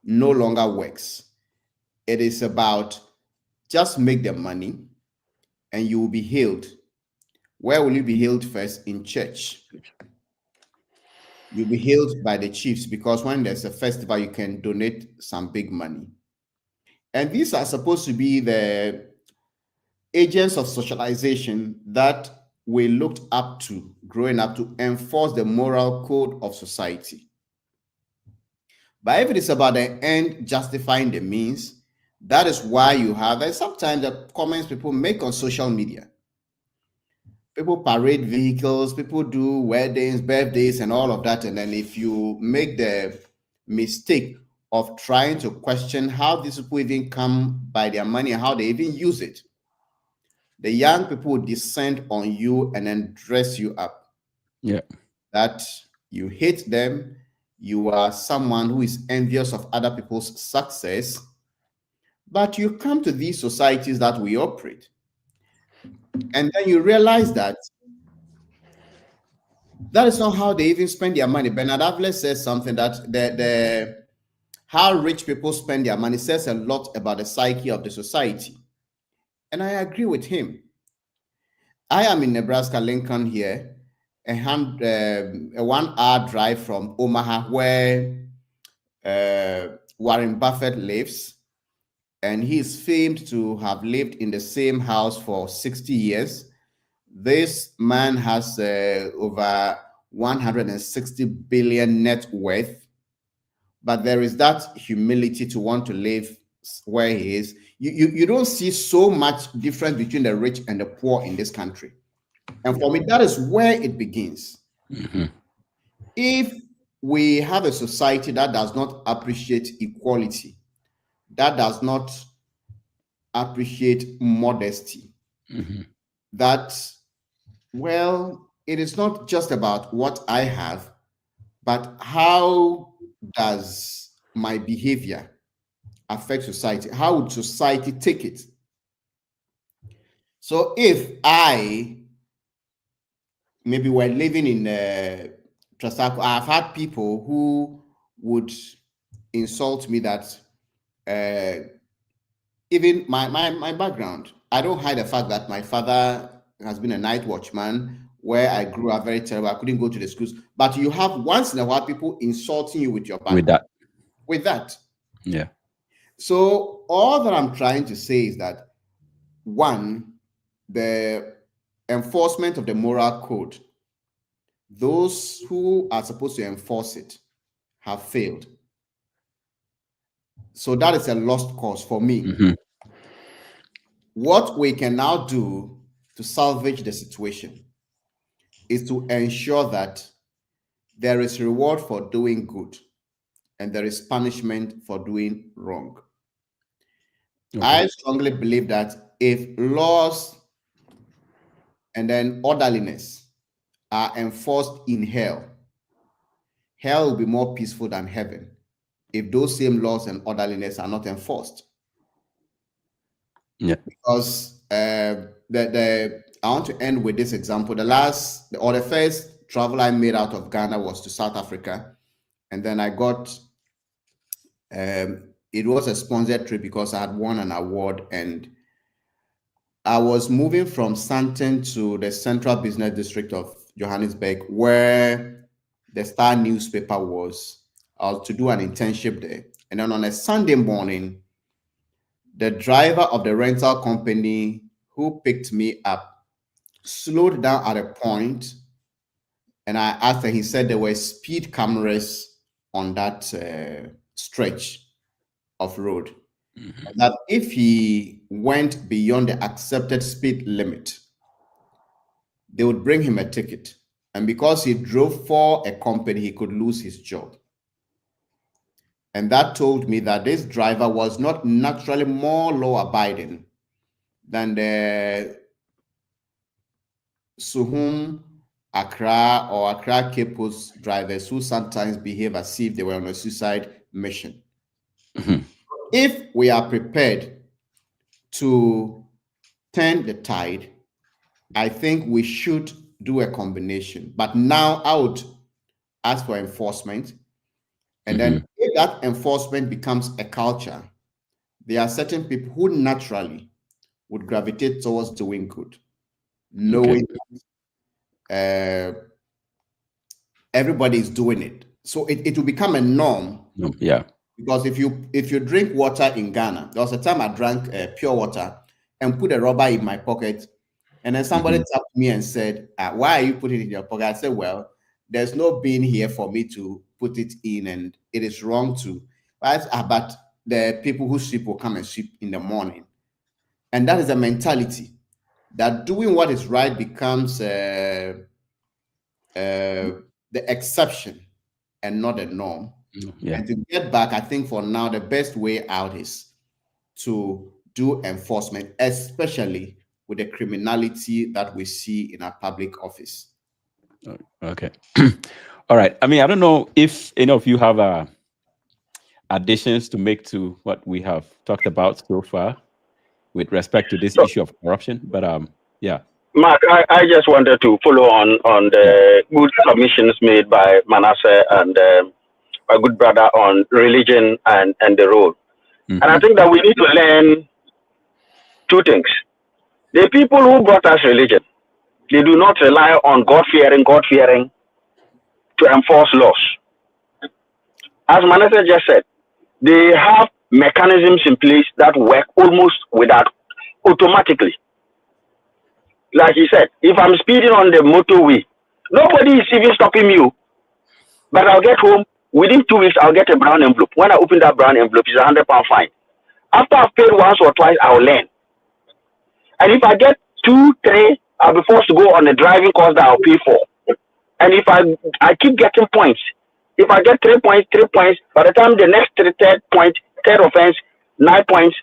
no longer works. It is about just make the money and you will be healed. Where will you be healed first? In church. You'll be healed by the chiefs because when there's a festival, you can donate some big money. And these are supposed to be the agents of socialization that we looked up to growing up to enforce the moral code of society. But if it is about the end justifying the means, that is why you have, and sometimes the comments people make on social media. People parade vehicles, people do weddings, birthdays, and all of that. And then if you make the mistake of trying to question how these people even come by their money and how they even use it, the young people will descend on you and then dress you up. Yeah. That you hate them, you are someone who is envious of other people's success, but you come to these societies that we operate. And then you realize that is not how they even spend their money. Bernard Avle says something that how rich people spend their money says a lot about the psyche of the society. And I agree with him. I am in Nebraska, Lincoln here, a 1-hour drive from Omaha, where Warren Buffett lives. And he is famed to have lived in the same house for 60 years. This man has over 160 billion net worth. But there is that humility to want to live where he is. You don't see so much difference between the rich and the poor in this country. And for me, that is where it begins. Mm-hmm. If we have a society that does not appreciate equality, that does not appreciate modesty, Mm-hmm. that, well, it is not just about what I have, but how does my behavior affect society? How would society take it? So if I maybe were living in Trasaco, I've had people who would insult me that even my background, I don't hide the fact that my father has been a night watchman where I grew up very terrible. I couldn't go to the schools. But you have once in a while people insulting you with your background. With that. Yeah. So all that I'm trying to say is that, one, the enforcement of the moral code, those who are supposed to enforce it have failed. So that is a lost cause for me. Mm-hmm. What we can now do to salvage the situation is to ensure that there is reward for doing good and there is punishment for doing wrong. Okay. I strongly believe that if laws and then orderliness are enforced in hell, hell will be more peaceful than heaven if those same laws and orderliness are not enforced. Yeah. Because I want to end with this example. The first travel I made out of Ghana was to South Africa, and then I got it was a sponsored trip because I had won an award, and I was moving from Sandton to the central business district of Johannesburg, where the Star newspaper was. I was to do an internship there, and then on a Sunday morning, the driver of the rental company who picked me up slowed down at a point, and I asked him. He said there were speed cameras on that stretch of road. Mm-hmm. That if he went beyond the accepted speed limit, they would bring him a ticket. And because he drove for a company, he could lose his job. And that told me that this driver was not naturally more law-abiding than the Suhum, Accra, or Accra Cape Coast drivers who sometimes behave as if they were on a suicide mission. Mm-hmm. If we are prepared to turn the tide, I think we should do a combination. But now I would ask for enforcement. And then if that enforcement becomes a culture, there are certain people who naturally would gravitate towards doing good, knowing everybody is doing it. So it will become a norm. Yeah. Because if you drink water in Ghana, there was a time I drank pure water and put a rubber in my pocket, and then somebody tapped me and said, "Why are you putting it in your pocket?" I said, "Well, there's no bin here for me to put it in, and it is wrong to." But the people who sweep will come and sweep in the morning, and that is a mentality that doing what is right becomes the exception and not the norm. Yeah. And to get back, I think for now, the best way out is to do enforcement, especially with the criminality that we see in our public office. Okay. All right. I mean, I don't know if any of you have additions to make to what we have talked about so far with respect to this issue of corruption, but yeah. Mark, I just wanted to follow on the good submissions made by Manasseh and my good brother on religion and the role. And I think that we need to learn two things. The people who brought us religion, they do not rely on God-fearing to enforce laws. As Manasseh just said, they have mechanisms in place that work almost without automatically. Like he said, if I'm speeding on the motorway, nobody is even stopping me. But I'll get home, within 2 weeks, I'll get a brown envelope. When I open that brown envelope, it's £100 fine. After I've paid once or twice, I'll learn. And if I get 2, 3, I'll be forced to go on a driving course that I'll pay for. And if I keep getting points, if I get 3 points, by the time the next third offense, 9 points,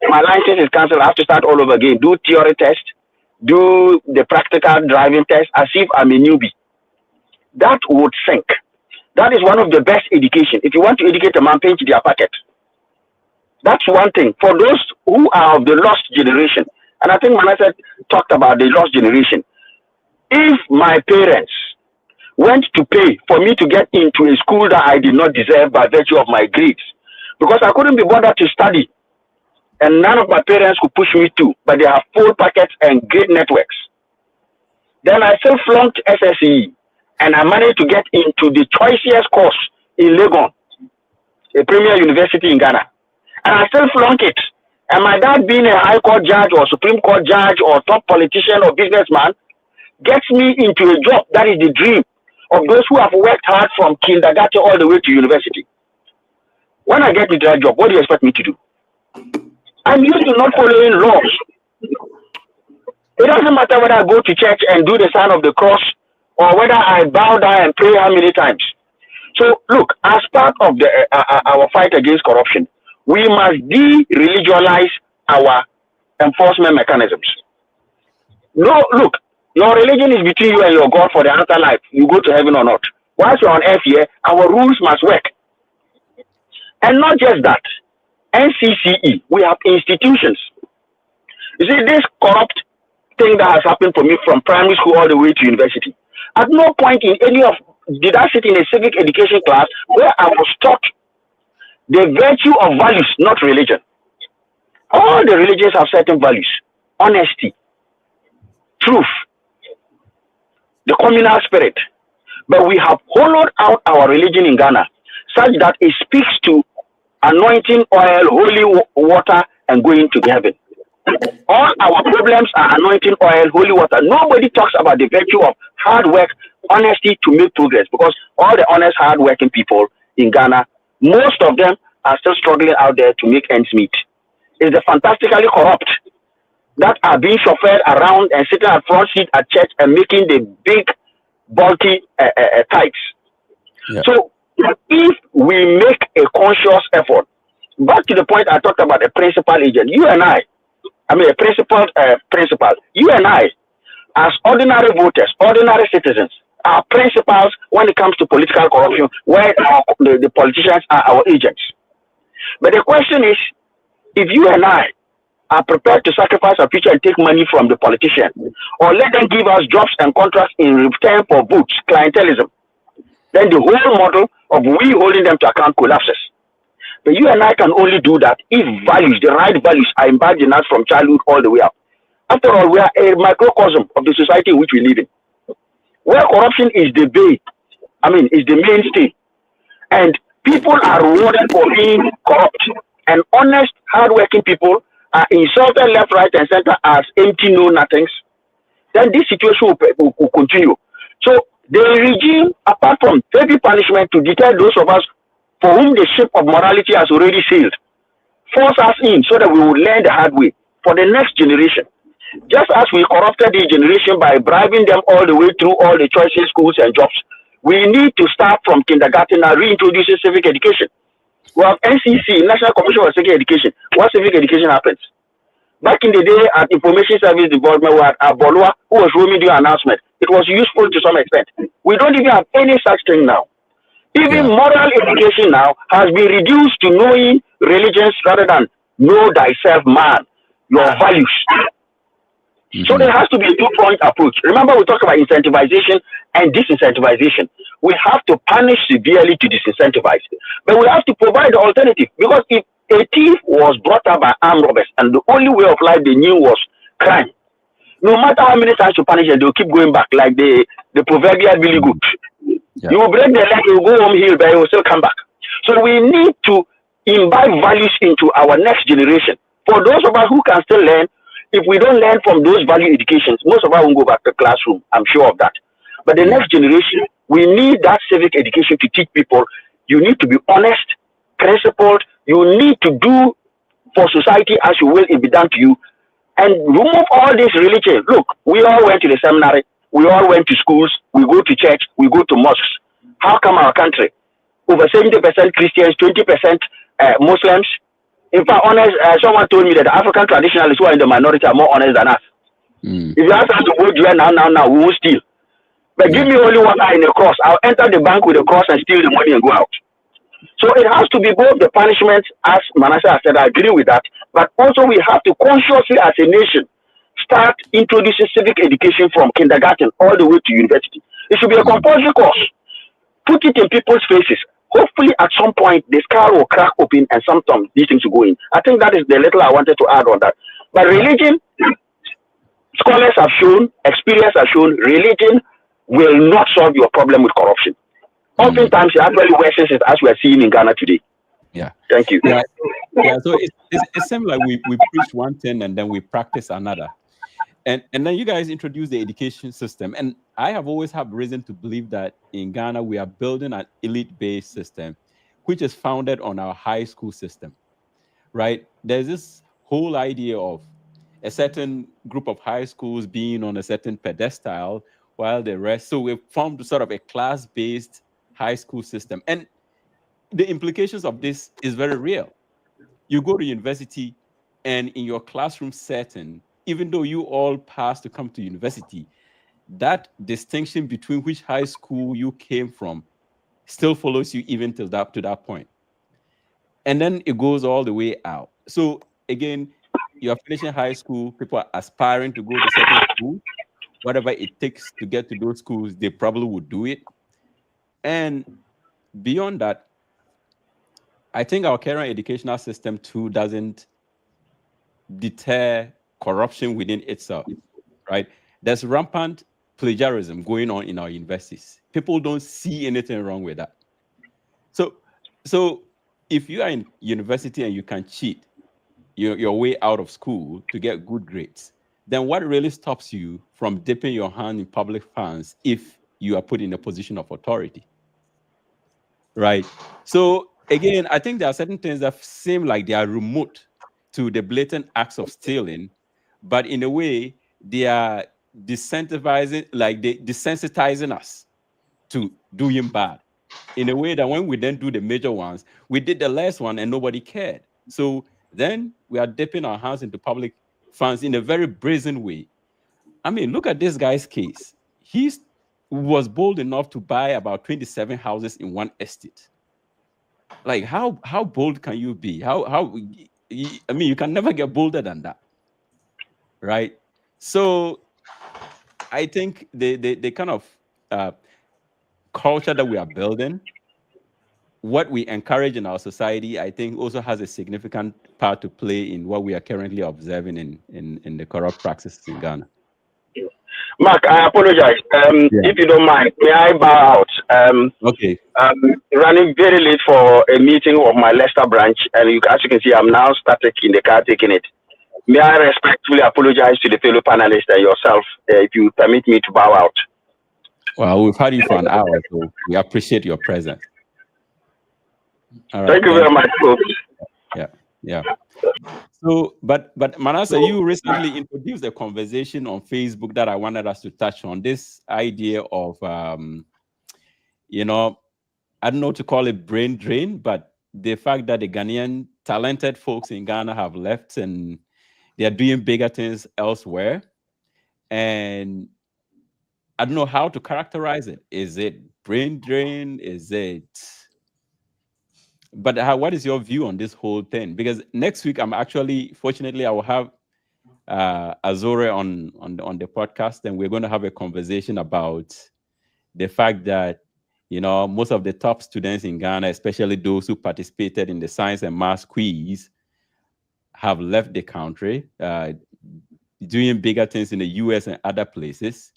my license is cancelled. I have to start all over again. Do theory test, do the practical driving test as if I'm a newbie. That would sink. That is one of the best education. If you want to educate a man, pinch their pocket. That's one thing. For those who are of the lost generation, And I think Manasseh talked about the lost generation. If my parents went to pay for me to get into a school that I did not deserve by virtue of my grades, because I couldn't be bothered to study, and none of my parents could push me to, but they have full packets and great networks. Then I still flunked SSE, and I managed to get into the choicest course in Legon, a premier university in Ghana. And I still flunk it. And my dad, being a high court judge or Supreme Court judge or top politician or businessman, gets me into a job that is the dream of those who have worked hard from kindergarten all the way to university. When I get into that job, what do you expect me to do? I'm used to not following laws. It doesn't matter whether I go to church and do the sign of the cross or whether I bow down and pray how many times. So, look, as part of our fight against corruption, we must de-religionize our enforcement mechanisms. No, look, your religion is between you and your God for the afterlife. You go to heaven or not. Once you're on earth here, our rules must work. And not just that. NCCE, we have institutions. You see, this corrupt thing that has happened for me from primary school all the way to university. At no point in any of, did I sit in a civic education class where I was taught the virtue of values, not religion. All the religions have certain values. Honesty, truth, the communal spirit. But we have hollowed out our religion in Ghana such that it speaks to anointing oil, holy water, and going to heaven. All our problems are anointing oil, holy water. Nobody talks about the virtue of hard work, honesty to make progress, because all the honest, hard-working people in Ghana, most of them are still struggling out there to make ends meet. It's the fantastically corrupt that are being chauffeured around and sitting at front seat at church and making the big, bulky tithes. Yeah. So if we make a conscious effort, back to the point I talked about, a principal agent, you and I mean a principal, you and I, as ordinary voters, ordinary citizens, are principals when it comes to political corruption, where the politicians are our agents. But the question is, if you and I are prepared to sacrifice our future and take money from the politician, or let them give us jobs and contracts in return for votes, clientelism, then the whole model of we holding them to account collapses. But you and I can only do that if values, the right values, are imbibed in us from childhood all the way up. After all, we are a microcosm of the society in which we live in, where corruption is the is the mainstay, and people are rewarded for being corrupt, and honest, hardworking people are insulted left, right, and center as empty know-nothings. Then this situation will continue. So the regime, apart from heavy punishment to deter those of us for whom the ship of morality has already sailed, force us in so that we will learn the hard way for the next generation. Just as we corrupted this generation by bribing them all the way through all the choices, schools, and jobs, we need to start from kindergarten and reintroduce civic education. We have NCC, National Commission for Civic Education. What civic education happens? Back in the day at Information Service Development, we had Abolua, who was roaming the announcement. It was useful to some extent. We don't even have any such thing now. Even moral education now has been reduced to knowing religions rather than know thyself, man, your values. So there has to be a two-point approach. Remember, we talked about incentivization and disincentivization. We have to punish severely to disincentivize, but we have to provide the alternative. Because if a thief was brought up by armed robbers and the only way of life they knew was crime, no matter how many times you punish them, they'll keep going back like the proverbial Billy Goat. Yeah. You will break their leg, you will go home healed, but you will still come back. So we need to imbibe values into our next generation. For those of us who can still learn, if we don't learn from those value educations, most of us won't go back to the classroom. I'm sure of that. But the next generation, we need that civic education to teach people. You need to be honest, principled. You need to do for society as you will it be done to you. And remove all this religion. Look, we all went to the seminary. We all went to schools. We go to church. We go to mosques. How come our country, over 70% Christians, 20% Muslims? In fact, honest, someone told me that the African traditionalists who are in the minority are more honest than us. If you ask us to go to now, we won't steal. But give me only one eye in a cross. I'll enter the bank with a cross and steal the money and go out. So it has to be both the punishment, as Manasseh said, I agree with that, but also we have to consciously as a nation start introducing civic education from kindergarten all the way to university. It should be a compulsory course. Put it in people's faces. Hopefully, at some point, the sky will crack open and sometimes these things will go in. I think that is the little I wanted to add on that. But religion, scholars have shown, experience has shown, religion will not solve your problem with corruption. Oftentimes, it actually worsens it, as we are seeing in Ghana today. Yeah. Thank you. Yeah. So it seems like we preach one thing and then we practice another. And then you guys introduce the education system. And I have always had reason to believe that in Ghana, we are building an elite-based system, which is founded on our high school system, right? There's this whole idea of a certain group of high schools being on a certain pedestal while the rest, so we've formed sort of a class-based high school system. And the implications of this is very real. You go to university and in your classroom setting, even though you all pass to come to university, that distinction between which high school you came from still follows you even to that point. And then it goes all the way out. So again, you're finishing high school, people are aspiring to go to certain school. Whatever it takes to get to those schools, they probably would do it. And beyond that, I think our current educational system too doesn't deter corruption within itself, right? There's rampant plagiarism going on in our universities. People don't see anything wrong with that. So if you are in university and you can cheat your way out of school to get good grades, then what really stops you from dipping your hand in public funds if you are put in a position of authority, right? So again, I think there are certain things that seem like they are remote to the blatant acts of stealing, but in a way, they are desensitizing us to doing bad. In a way that when we then do the major ones, we did the last one and nobody cared. So then we are dipping our hands into public funds in a very brazen way. I mean, look at this guy's case. He was bold enough to buy about 27 houses in one estate. Like, how bold can you be? I mean, you can never get bolder than that, right? So I think the kind of culture that we are building, what we encourage in our society, I think also has a significant part to play in what we are currently observing in the corrupt practices in Ghana. Mark, I apologize. If you don't mind, may I bow out? Okay. Running very late for a meeting of my Leicester branch, and as you can see, I'm now static in the car taking it. May I respectfully apologize to the fellow panelists and yourself, if you permit me to bow out. Well, we've had you for an hour, so we appreciate your presence. All right, thank you very much, folks. Yeah. So, but Manasseh, you recently introduced a conversation on Facebook that I wanted us to touch on. This idea of, I don't know to call it brain drain, but the fact that the Ghanaian talented folks in Ghana have left and they are doing bigger things elsewhere. And I don't know how to characterize it. Is it brain drain? Is it... But what is your view on this whole thing? Because next week, fortunately, I will have Azore on the podcast, and we're going to have a conversation about the fact that, most of the top students in Ghana, especially those who participated in the science and math quiz, have left the country, doing bigger things in the US and other places.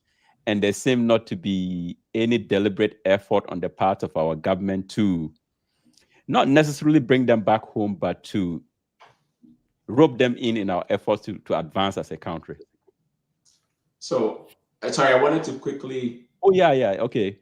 And there seems not to be any deliberate effort on the part of our government to not necessarily bring them back home, but to rope them in our efforts to advance as a country. So, sorry, I wanted to quickly... Oh, yeah, okay.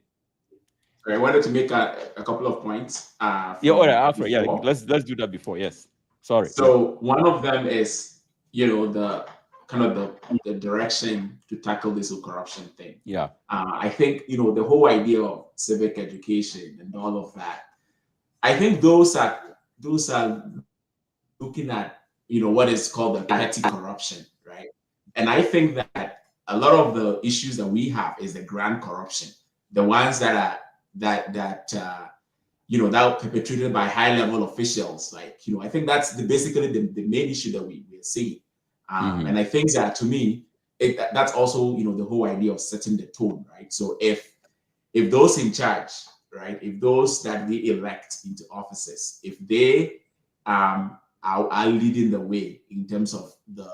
Sorry, I wanted to make a couple of points. All right, Alfred, let's do that before, yes. Sorry. So, one of them is, the kind of the direction to tackle this whole corruption thing. Yeah. I think, the whole idea of civic education and all of that, I think those are looking at, what is called the petty corruption, right? And I think that a lot of the issues that we have is the grand corruption, the ones that are that perpetrated by high level officials. Like, I think that's basically the main issue that we're seeing. And I think that, to me, that's also, the whole idea of setting the tone, right? So if those in charge, right, if those that we elect into offices, if they are leading the way in terms of the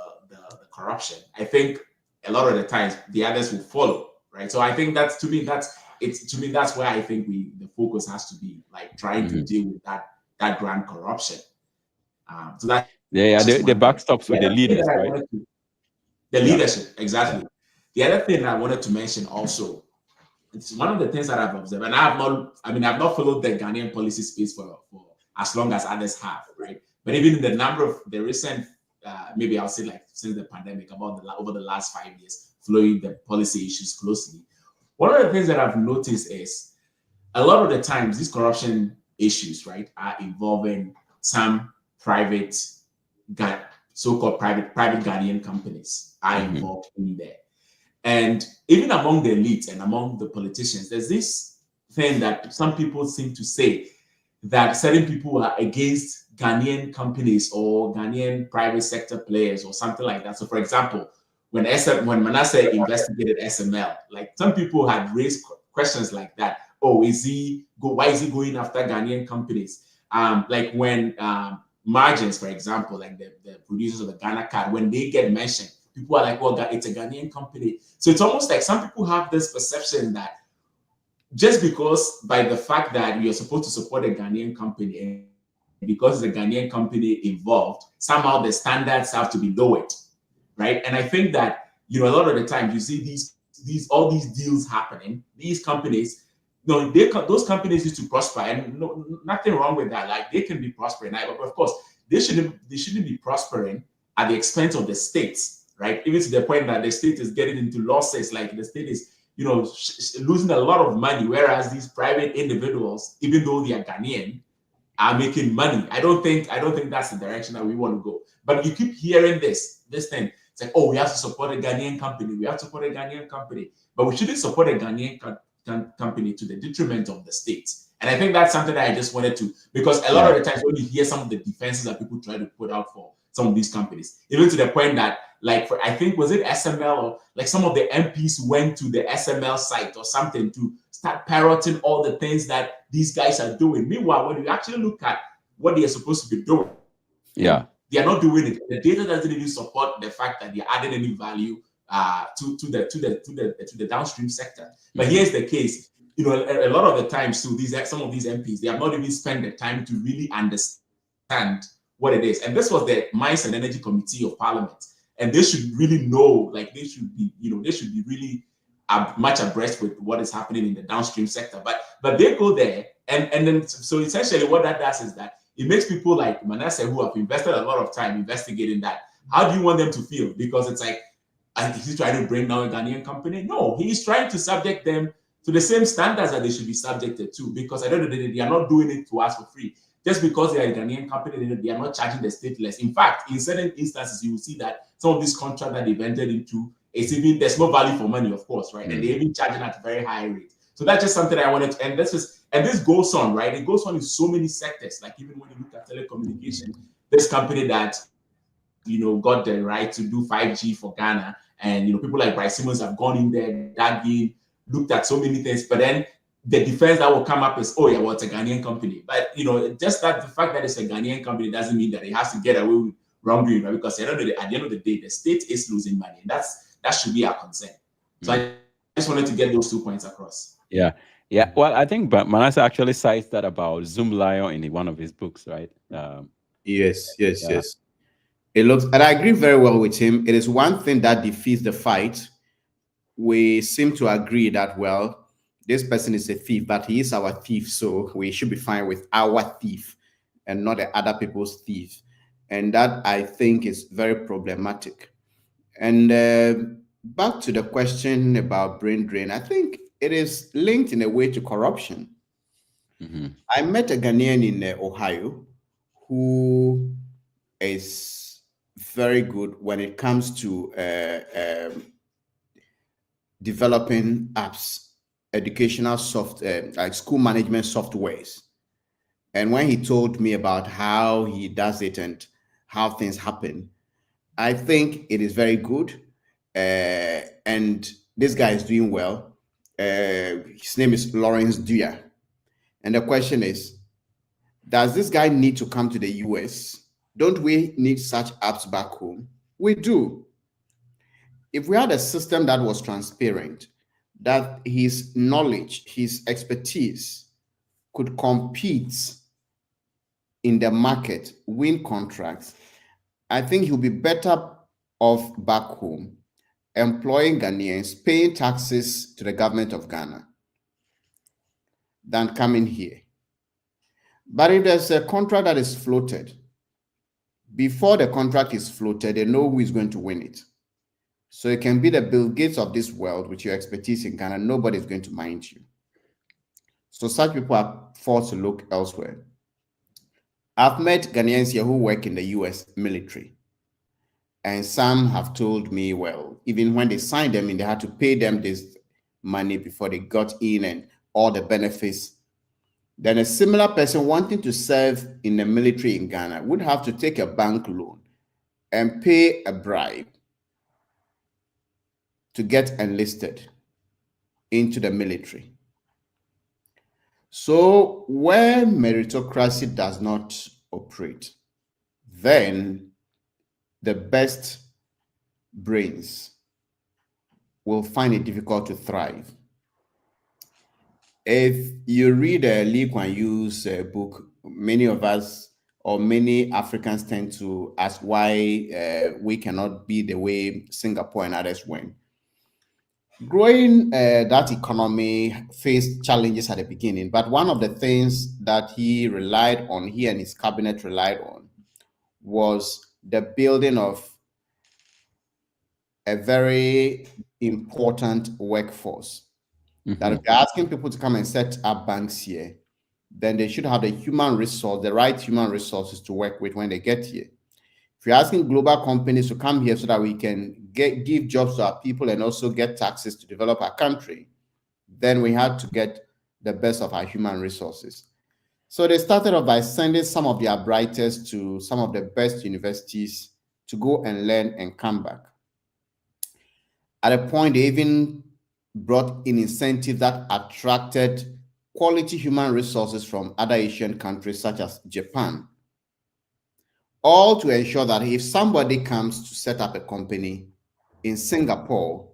corruption, I think a lot of the times the others will follow, right? So I think that's where I think the focus has to be, like trying to deal with that grand corruption. So that's the backstops with the leaders, right? The leadership, exactly. Yeah. The other thing I wanted to mention also, it's one of the things that I've observed, and I've not followed the Ghanaian policy space for as long as others have, right? But even in the recent, maybe I'll say like since the pandemic, over the last 5 years, following the policy issues closely, one of the things that I've noticed is a lot of the times these corruption issues, right, are involving some private, so-called private Ghanaian companies are involved in there. And even among the elites and among the politicians, there's this thing that some people seem to say that certain people are against Ghanaian companies or Ghanaian private sector players or something like that. So, for example, when Manasseh investigated SML, like some people had raised questions like that. Oh, why is he going after Ghanaian companies? Like when Margins, for example, like the producers of the Ghana card, when they get mentioned, people are like, well, it's a Ghanaian company. So it's almost like some people have this perception that just because by the fact that you're supposed to support a Ghanaian company and because it's a Ghanaian company involved, somehow the standards have to be lowered, right? And I think that, a lot of the times you see all these deals happening, these companies, those companies used to prosper, and nothing wrong with that. Like they can be prospering, but of course they shouldn't be prospering at the expense of the states, right? Even to the point that the state is getting into losses, like the state is, losing a lot of money, whereas these private individuals, even though they are Ghanaian, are making money. I don't think that's the direction that we want to go. But you keep hearing this thing. It's like, oh, we have to support a Ghanaian company. We have to support a Ghanaian company, but we shouldn't support a Ghanaian company to the detriment of the state. And I think that's something that I just wanted to, because a lot of the times when you hear some of the defenses that people try to put out for some of these companies, even to the point that, like, I think, was it SML, or like some of the MPs went to the SML site or something to start parroting all the things that these guys are doing. Meanwhile, when you actually look at what they are supposed to be doing, they are not doing it. The data doesn't even support the fact that they're adding any value to the downstream sector. But here's the case: a lot of the times too, some of these MPs, they have not even spent the time to really understand what it is. And this was the Mines and Energy Committee of Parliament, and they should really know, like they should be really much abreast with what is happening in the downstream sector. But they go there, and then so essentially what that does is that it makes people like Manasseh, who have invested a lot of time investigating that, how do you want them to feel? Because it's like, is he trying to bring down a Ghanaian company? No, he's trying to subject them to the same standards that they should be subjected to, because at the end of the day, they are not doing it to us for free. Just because they are a Ghanaian company, they are not charging the state less. In fact, in certain instances, you will see that some of these contracts that they've entered into, there's no value for money, of course, right? And they're even charging at a very high rate. So that's just something I wanted to, and this goes on, right? It goes on in so many sectors. Like even when you look at telecommunication, this company that got the right to do 5G for Ghana, and people like Bryce Simmons have gone in there, dug in, looked at so many things, but then the defense that will come up is, oh yeah, well, it's a Ghanaian company. But just that the fact that it's a Ghanaian company doesn't mean that it has to get away with wrongdoing, right? Because at the end of the day, the state is losing money, and that should be our concern. So I just wanted to get those 2 points across. Yeah. Well, I think Manasseh actually cites that about Zoom Lion in one of his books, right? Yes. It looks, and I agree very well with him. It is one thing that defeats the fight. We seem to agree that, well, this person is a thief, but he is our thief, so we should be fine with our thief and not the other people's thief. And that, I think, is very problematic. And back to the question about brain drain, I think it is linked in a way to corruption. I met a Ghanaian in Ohio who is very good when it comes to developing apps, educational like school management softwares. And when he told me about how he does it and how things happen, I think it is very good. and this guy is doing well. His name is Lawrence Dewar. And the question is, does this guy need to come to the US? Don't we need such apps back home? We do. If we had a system that was transparent, that his knowledge, his expertise could compete in the market, win contracts, I think he'll be better off back home, employing Ghanaians, paying taxes to the government of Ghana than coming here. But if there's a contract that is floated, before the contract is floated, they know who is going to win it. So it can be the Bill Gates of this world with your expertise in Ghana. Nobody's going to mind you. So such people are forced to look elsewhere. I've met Ghanaians here who work in the US military. And some have told me, well, even when they signed them in, they had to pay them this money before they got in and all the benefits. Then a similar person wanting to serve in the military in Ghana would have to take a bank loan and pay a bribe to get enlisted into the military. So where meritocracy does not operate, then the best brains will find it difficult to thrive. If you read Lee Kuan Yew's book, many of us or many Africans tend to ask why we cannot be the way Singapore and others went. Growing that economy faced challenges at the beginning, but one of the things that he and his cabinet relied on, was the building of a very important workforce. That if you're asking people to come and set up banks here, then they should have the right human resources to work with when they get here. If you're asking global companies to come here so that we can give jobs to our people and also get taxes to develop our country, then we had to get the best of our human resources. So they started off by sending some of their brightest to some of the best universities to go and learn and come back. At a point, they even brought in incentives that attracted quality human resources from other Asian countries such as Japan, all to ensure that if somebody comes to set up a company in Singapore,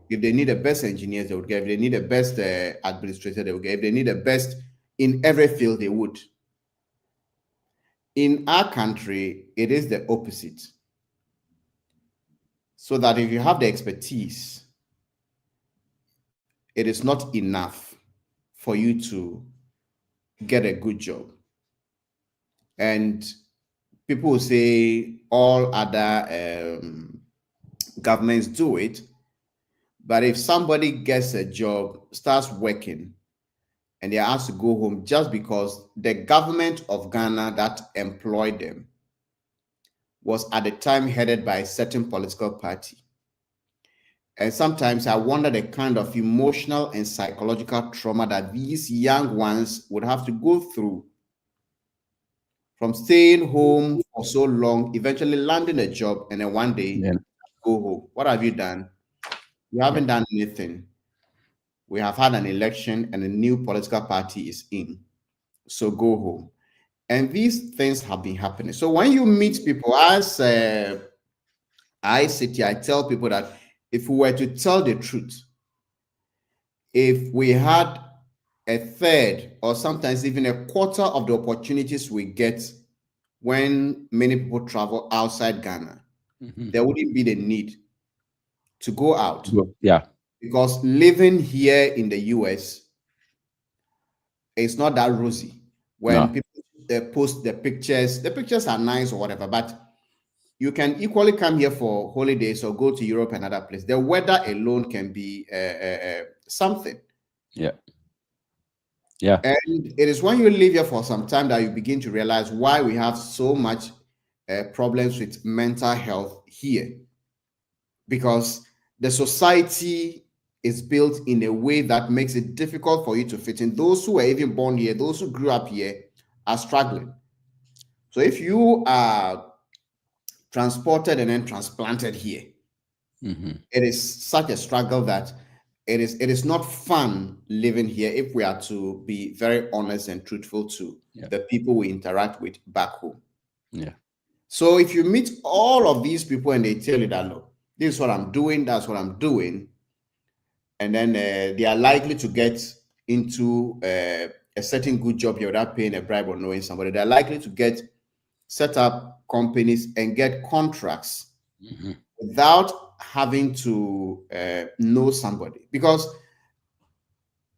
if they need the best engineers, they would get. If they need the best administrator, they would get. If they need the best in every field, they would. In our country, it is the opposite. So that if you have the expertise, it is not enough for you to get a good job. And people will say all other governments do it, but if somebody gets a job, starts working, and they're asked to go home just because the government of Ghana that employed them was at the time headed by a certain political party. And sometimes I wonder the kind of emotional and psychological trauma that these young ones would have to go through from staying home for so long, eventually landing a job, and then one day go home. What have you done? You haven't done anything. We have had an election and a new political party is in. So go home. And these things have been happening. So when you meet people, as I sit here, I tell people that if we were to tell the truth, if we had a third or sometimes even a quarter of the opportunities we get when many people travel outside Ghana, there wouldn't be the need to go out. Yeah. Because living here in the US is not that rosy. When people post the pictures are nice or whatever, but you can equally come here for holidays or go to Europe and other places. The weather alone can be something. Yeah. Yeah. And it is when you live here for some time that you begin to realize why we have so much problems with mental health here. Because the society is built in a way that makes it difficult for you to fit in. Those who were even born here, those who grew up here are struggling. So if you are transported and then transplanted here, It is such a struggle that it is not fun living here if we are to be very honest and truthful to the people we interact with back home. Yeah. So if you meet all of these people and they tell you that, look, this is what I'm doing, that's what I'm doing, and then they are likely to get into a certain good job here without paying a bribe or knowing somebody. They're likely to set up companies and get contracts without having to know somebody, because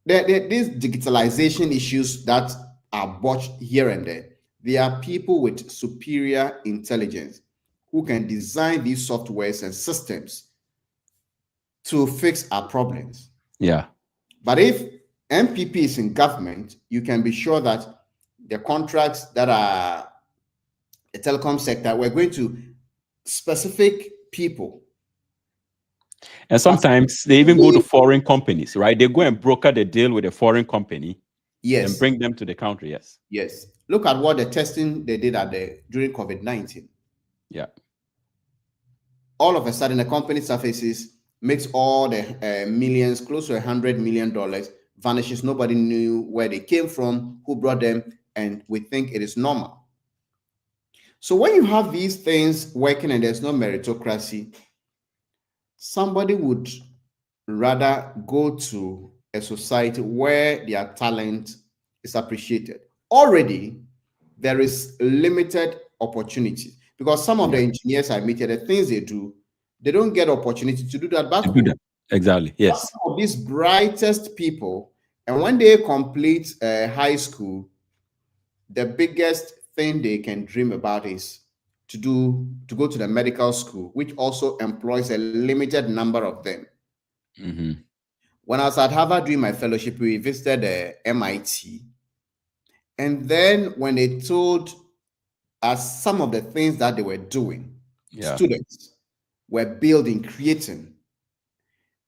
these digitalization issues that are botched here and there, there are people with superior intelligence who can design these softwares and systems to fix our problems. Yeah. But if MPP is in government, you can be sure that the contracts that are the telecom sector, we're going to specific people. And sometimes they even go to foreign companies, right? They go and broker the deal with a foreign company, yes, and bring them to the country. Yes. Yes. Look at what the testing they did during COVID-19. Yeah. All of a sudden, the company surfaces, makes all the millions, close to $100 million, vanishes. Nobody knew where they came from, who brought them, and we think it is normal. So when you have these things working and there's no meritocracy, somebody would rather go to a society where their talent is appreciated. Already, there is limited opportunity because some of the engineers I meet here, the things they do, they don't get opportunity to do that back home. Exactly. Yes. Some of these brightest people, and when they complete high school, the biggest thing they can dream about is to go to the medical school, which also employs a limited number of them. When I was at Harvard doing my fellowship, we visited MIT. And then when they told us some of the things that they were doing, students were building, creating,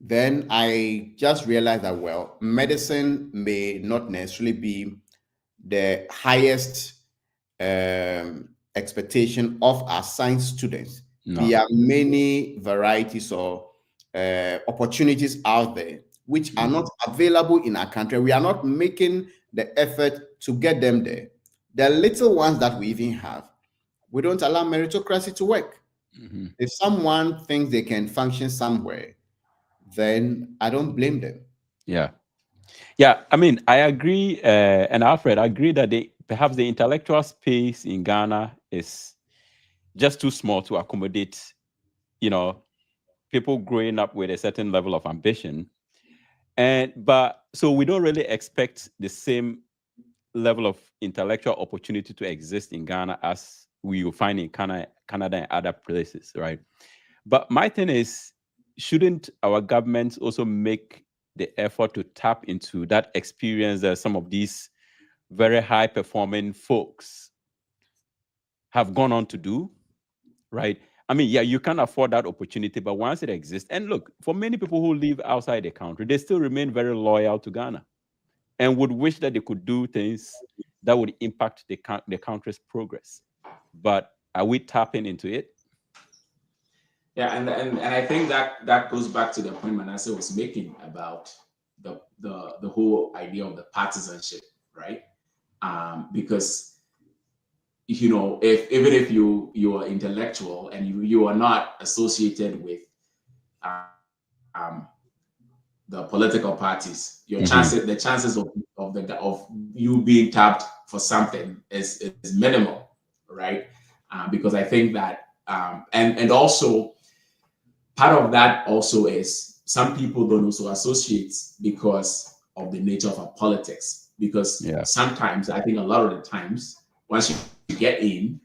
then I just realized that, well, medicine may not necessarily be the highest expectation of our science students. No. There are many varieties or opportunities out there which are not available in our country. We are not making the effort to get them there. The little ones that we even have, we don't allow meritocracy to work. If someone thinks they can function somewhere, then I don't blame them. Yeah. Yeah, I mean, I agree, and Alfred, I agree that perhaps the intellectual space in Ghana is just too small to accommodate, people growing up with a certain level of ambition. But so we don't really expect the same level of intellectual opportunity to exist in Ghana as we will find in Canada and other places, right? But my thing is, shouldn't our governments also make the effort to tap into that experience that some of these very high performing folks have gone on to do, right? I mean, yeah, you can't afford that opportunity, but once it exists, and look, for many people who live outside the country, they still remain very loyal to Ghana and would wish that they could do things that would impact the country's progress. But are we tapping into it? Yeah, and I think that goes back to the point Manasseh was making about the whole idea of the partisanship, right? Because if even if you are intellectual and you are not associated with the political parties, your the chances of you being tapped for something is minimal, right? Because I think that and also part of that also is some people don't also associate because of the nature of our politics. Because sometimes, I think a lot of the times, once you get in,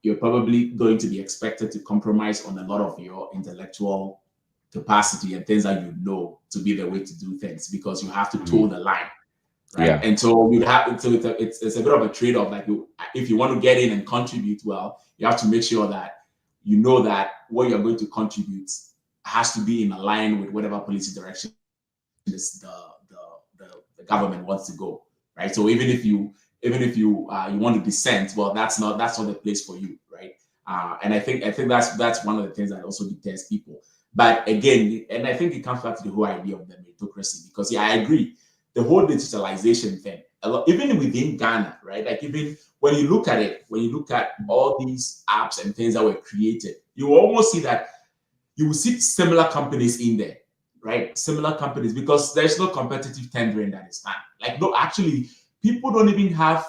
you're probably going to be expected to compromise on a lot of your intellectual capacity and things that to be the way to do things, because you have to toe the line, right? Yeah. And so it's a bit of a trade-off. Like if you want to get in and contribute well, you have to make sure that you know that what you're going to contribute has to be in line with whatever policy direction the government wants to go, right? So even if you want to dissent, well, that's not the place for you, right? And I think that's one of the things that also deters people. But again, and I think it comes back to the whole idea of the meritocracy, because I agree, the whole digitalization thing, even within Ghana, right? Like even when you look at it, when you look at all these apps and things that were created, you will almost see that you will see similar companies in there, right? Similar companies, because there's no competitive tendering that is done. Like, no, actually, people don't even have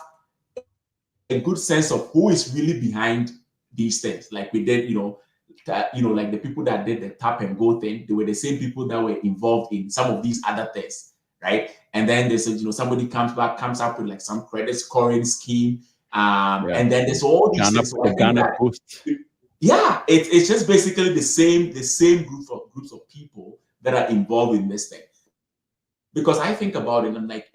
a good sense of who is really behind these things. Like we did, like the people that did the tap and go thing, they were the same people that were involved in some of these other things, right? And then there's somebody comes up with like some credit scoring scheme, and then there's all these things. So it's just basically the same groups of people that are involved in this thing. Because I think about it, and I'm like,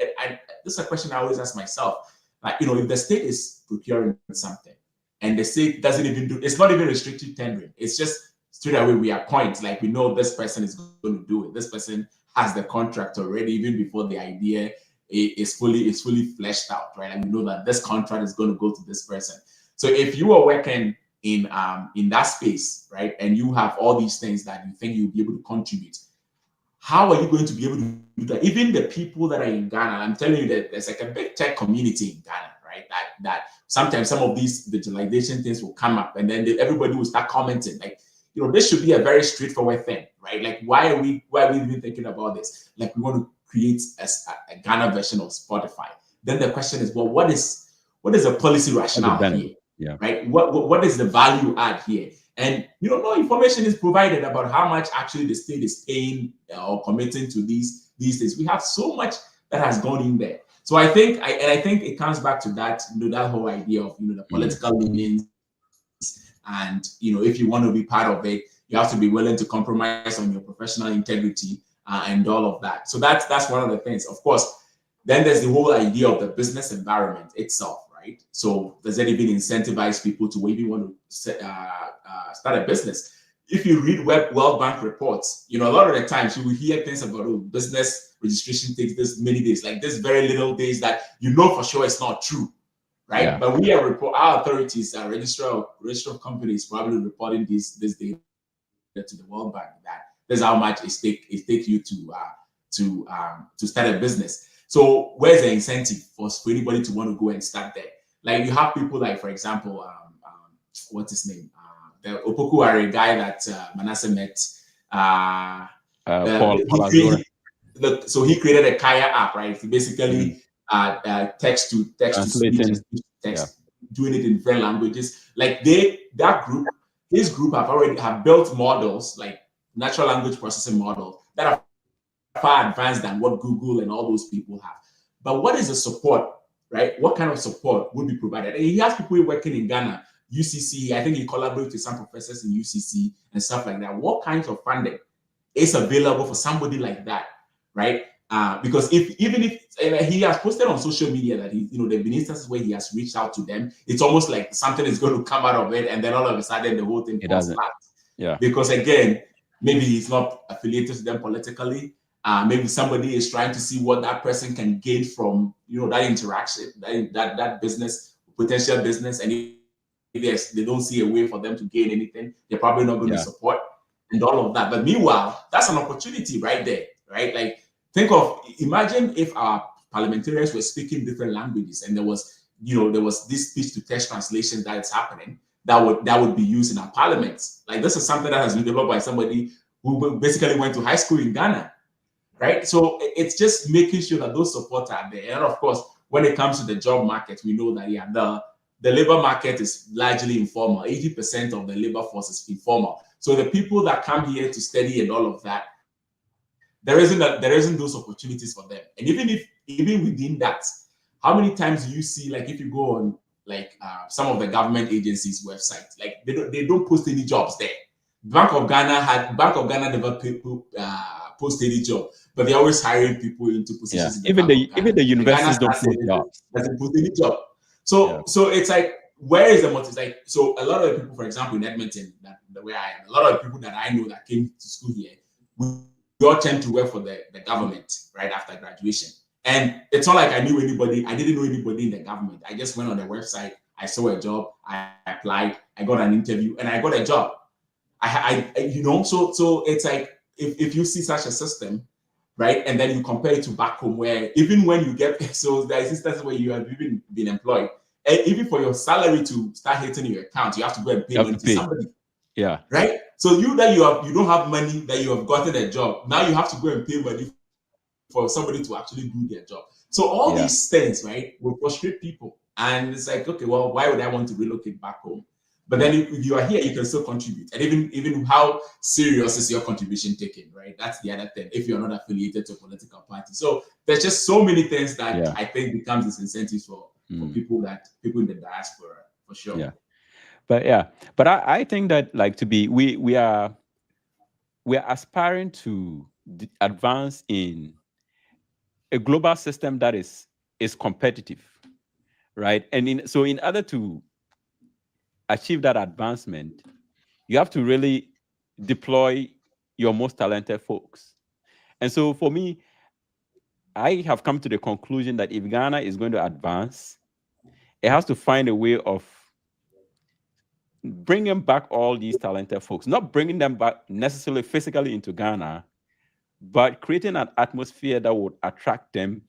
this is a question I always ask myself. Like, if the state is procuring something and the state doesn't even do, it's not even restricted tendering. It's just straight away we appoint, like we know this person is going to do it. This person has the contract already, even before the idea is fully fleshed out, right? And we know that this contract is going to go to this person. So if you are working in that space, right, and you have all these things that you think you'll be able to contribute, how are you going to be able to do that? Even the people that are in Ghana, I'm telling you that there's like a big tech community in Ghana, right? That sometimes some of these digitalization things will come up, and then everybody will start commenting, like, this should be a very straightforward thing, right? Like, why are we even thinking about this? Like, we want to create a Ghana version of Spotify. Then the question is, well, what is a policy rationale here? Yeah. Right? What is the value add here? And no information is provided about how much actually the state is paying or committing to these things. We have so much that has gone in there. So I think it comes back to that, that whole idea of the political leanings, and if you want to be part of it, you have to be willing to compromise on your professional integrity and all of that. So that's one of the things. Of course, then there's the whole idea of the business environment itself. Right? So does that even incentivize people to maybe want to start a business? If you read World Bank reports, a lot of the times you will hear things about business registration takes this many days, like this very little days that for sure it's not true, right? Yeah. But our authorities, registrar of companies, probably reporting this data to the World Bank that this is how much it takes you to start a business. So where's the incentive for anybody to want to go and start there? Like you have people like, for example, what's his name? The Opokuware guy that Manasseh met. So he created a Kaya app, right? Basically, text to speech, doing it in different languages. Like his group have built models, like natural language processing models that are far advanced than what Google and all those people have. But what is the support, right? What kind of support would be provided? And he has people working in Ghana, UCC. I think he collaborates with some professors in UCC and stuff like that. What kinds of funding is available for somebody like that, right? Because even if he has posted on social media that there've been instances where he has reached out to them, it's almost like something is going to come out of it, and then all of a sudden the whole thing falls flat. Yeah. Because again, maybe he's not affiliated to them politically. Maybe somebody is trying to see what that person can gain from that interaction, that business, potential business, and if they don't see a way for them to gain anything, they're probably not going to support and all of that. But meanwhile, that's an opportunity right there, right? Like imagine if our parliamentarians were speaking different languages and there was this speech to text translation that is happening that would be used in our parliaments. Like this is something that has been developed by somebody who basically went to high school in Ghana. Right. So it's just making sure that those supports are there. And of course, when it comes to the job market, we know that the labor market is largely informal. 80% of the labor force is informal. So the people that come here to study and all of that, there isn't those opportunities for them. And even within that, how many times do you see, like if you go on like some of the government agencies' websites, like they don't post any jobs there. Bank of Ghana never post any job, but they're always hiring people into positions. Yeah. Even the universities don't post jobs. Doesn't post any job. So it's like, where is the motive? Like, so a lot of the people, for example, in Edmonton, the way I am, a lot of the people that I know that came to school here, we all tend to work for the government right after graduation. And it's not like I knew anybody. I didn't know anybody in the government. I just went on the website. I saw a job. I applied. I got an interview, and I got a job. you know, so it's like if you see such a system, right, and then you compare it to back home, where even when you get so there's instances where you have even been employed, and even for your salary to start hitting your account, you have to go and pay money to somebody. Yeah. Right. So you don't have money, that you have gotten a job. Now you have to go and pay money for somebody to actually do their job. So all these things, right, will frustrate people. And it's like, okay, well, why would I want to relocate back home? But then if you are here, you can still contribute. And even how serious is your contribution taken, right? That's the other thing, if you're not affiliated to a political party. So there's just so many things that I think becomes this incentives for people in the diaspora, for sure. Yeah. But I think that like we are aspiring to advance in a global system that is competitive, right? And in order to achieve that advancement, you have to really deploy your most talented folks. And so for me, I have come to the conclusion that if Ghana is going to advance, it has to find a way of bringing back all these talented folks, not bringing them back necessarily physically into Ghana, but creating an atmosphere that would attract them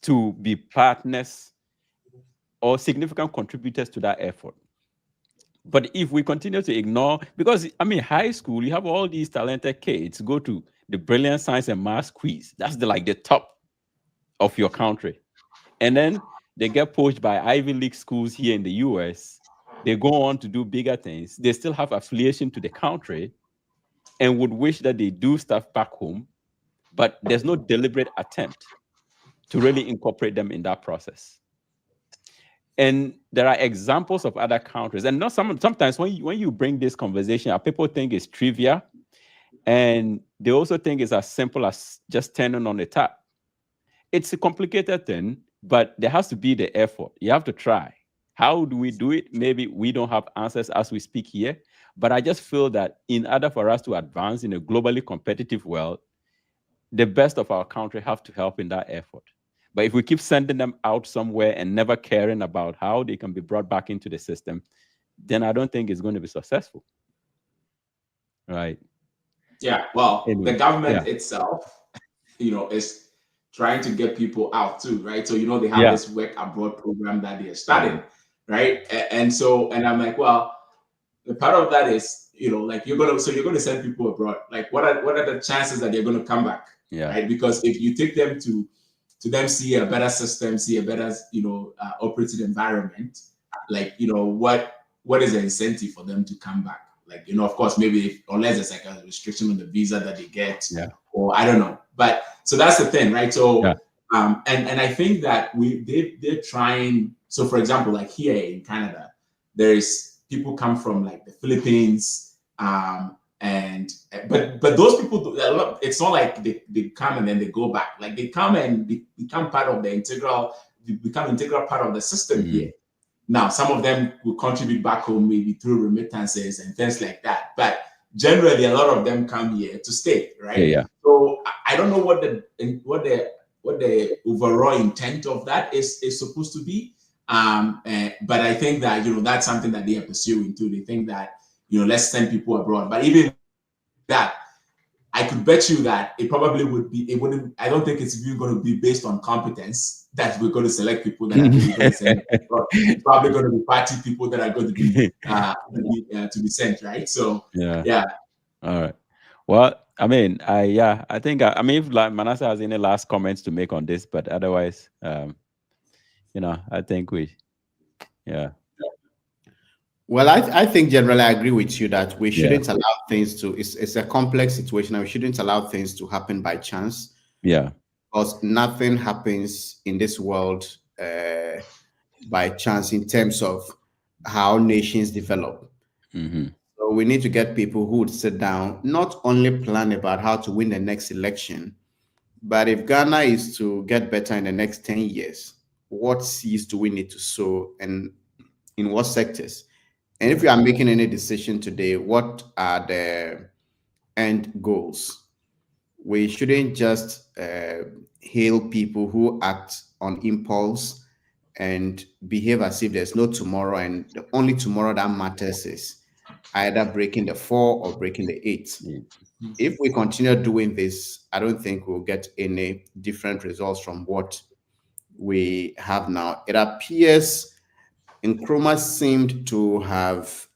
to be partners or significant contributors to that effort. But if we continue to ignore, because I mean, high school, you have all these talented kids go to the brilliant science and math quiz. That's the top of your country. And then they get poached by Ivy League schools here in the US. They go on to do bigger things. They still have affiliation to the country and would wish that they do stuff back home, but there's no deliberate attempt to really incorporate them in that process. And there are examples of other countries. And not sometimes when you bring this conversation, people think it's trivia, and they also think it's as simple as just turning on the tap. It's a complicated thing, but there has to be the effort. You have to try. How do we do it? Maybe we don't have answers as we speak here, but I just feel that in order for us to advance in a globally competitive world, the best of our country have to help in that effort. But if we keep sending them out somewhere and never caring about how they can be brought back into the system, then I don't think it's going to be successful. Right. Yeah. Well, the government itself, is trying to get people out too, right? So, they have this work abroad program that they're starting, right? And I'm like, well, the part of that is, you're going to send people abroad. Like, what are the chances that they're going to come back? Yeah. Right. Because if you take them to them see a better system, see a better, operating environment, like, what is the incentive for them to come back? Like, of course, maybe unless there's like a restriction on the visa that they get, or I don't know. But so that's the thing, right? So, and I think that they're trying. So, for example, like here in Canada, there's people come from like the Philippines, but those people, it's not like they come and then they go back. Like they come and become part of integral part of the system here. Now, some of them will contribute back home, maybe through remittances and things like that. But generally, a lot of them come here to stay, right? Yeah. So I don't know what the overall intent of that is supposed to be. But I think that that's something that they are pursuing too. They think that let's send people abroad. But even that, I could bet you that it probably would be. It wouldn't. I don't think it's even going to be based on competence that we're going to select people that are going to send abroad. It's probably going to be party people that are going to be to be sent, right? So yeah. All right. Well, I mean, I think if Manasseh has any last comments to make on this, but otherwise, I think Well, I think generally I agree with you that we shouldn't allow things to, it's a complex situation and we shouldn't allow things to happen by chance. Yeah. Because nothing happens in this world by chance in terms of how nations develop. So we need to get people who would sit down, not only plan about how to win the next election, but if Ghana is to get better in the next 10 years, what seeds do we need to sow and in what sectors? And if you are making any decision today, what are the end goals? We shouldn't just hail people who act on impulse and behave as if there's no tomorrow, and the only tomorrow that matters is either breaking the 4 or breaking the 8. Yeah. If we continue doing this, I don't think we'll get any different results from what we have now. It appears Nkrumah seemed to have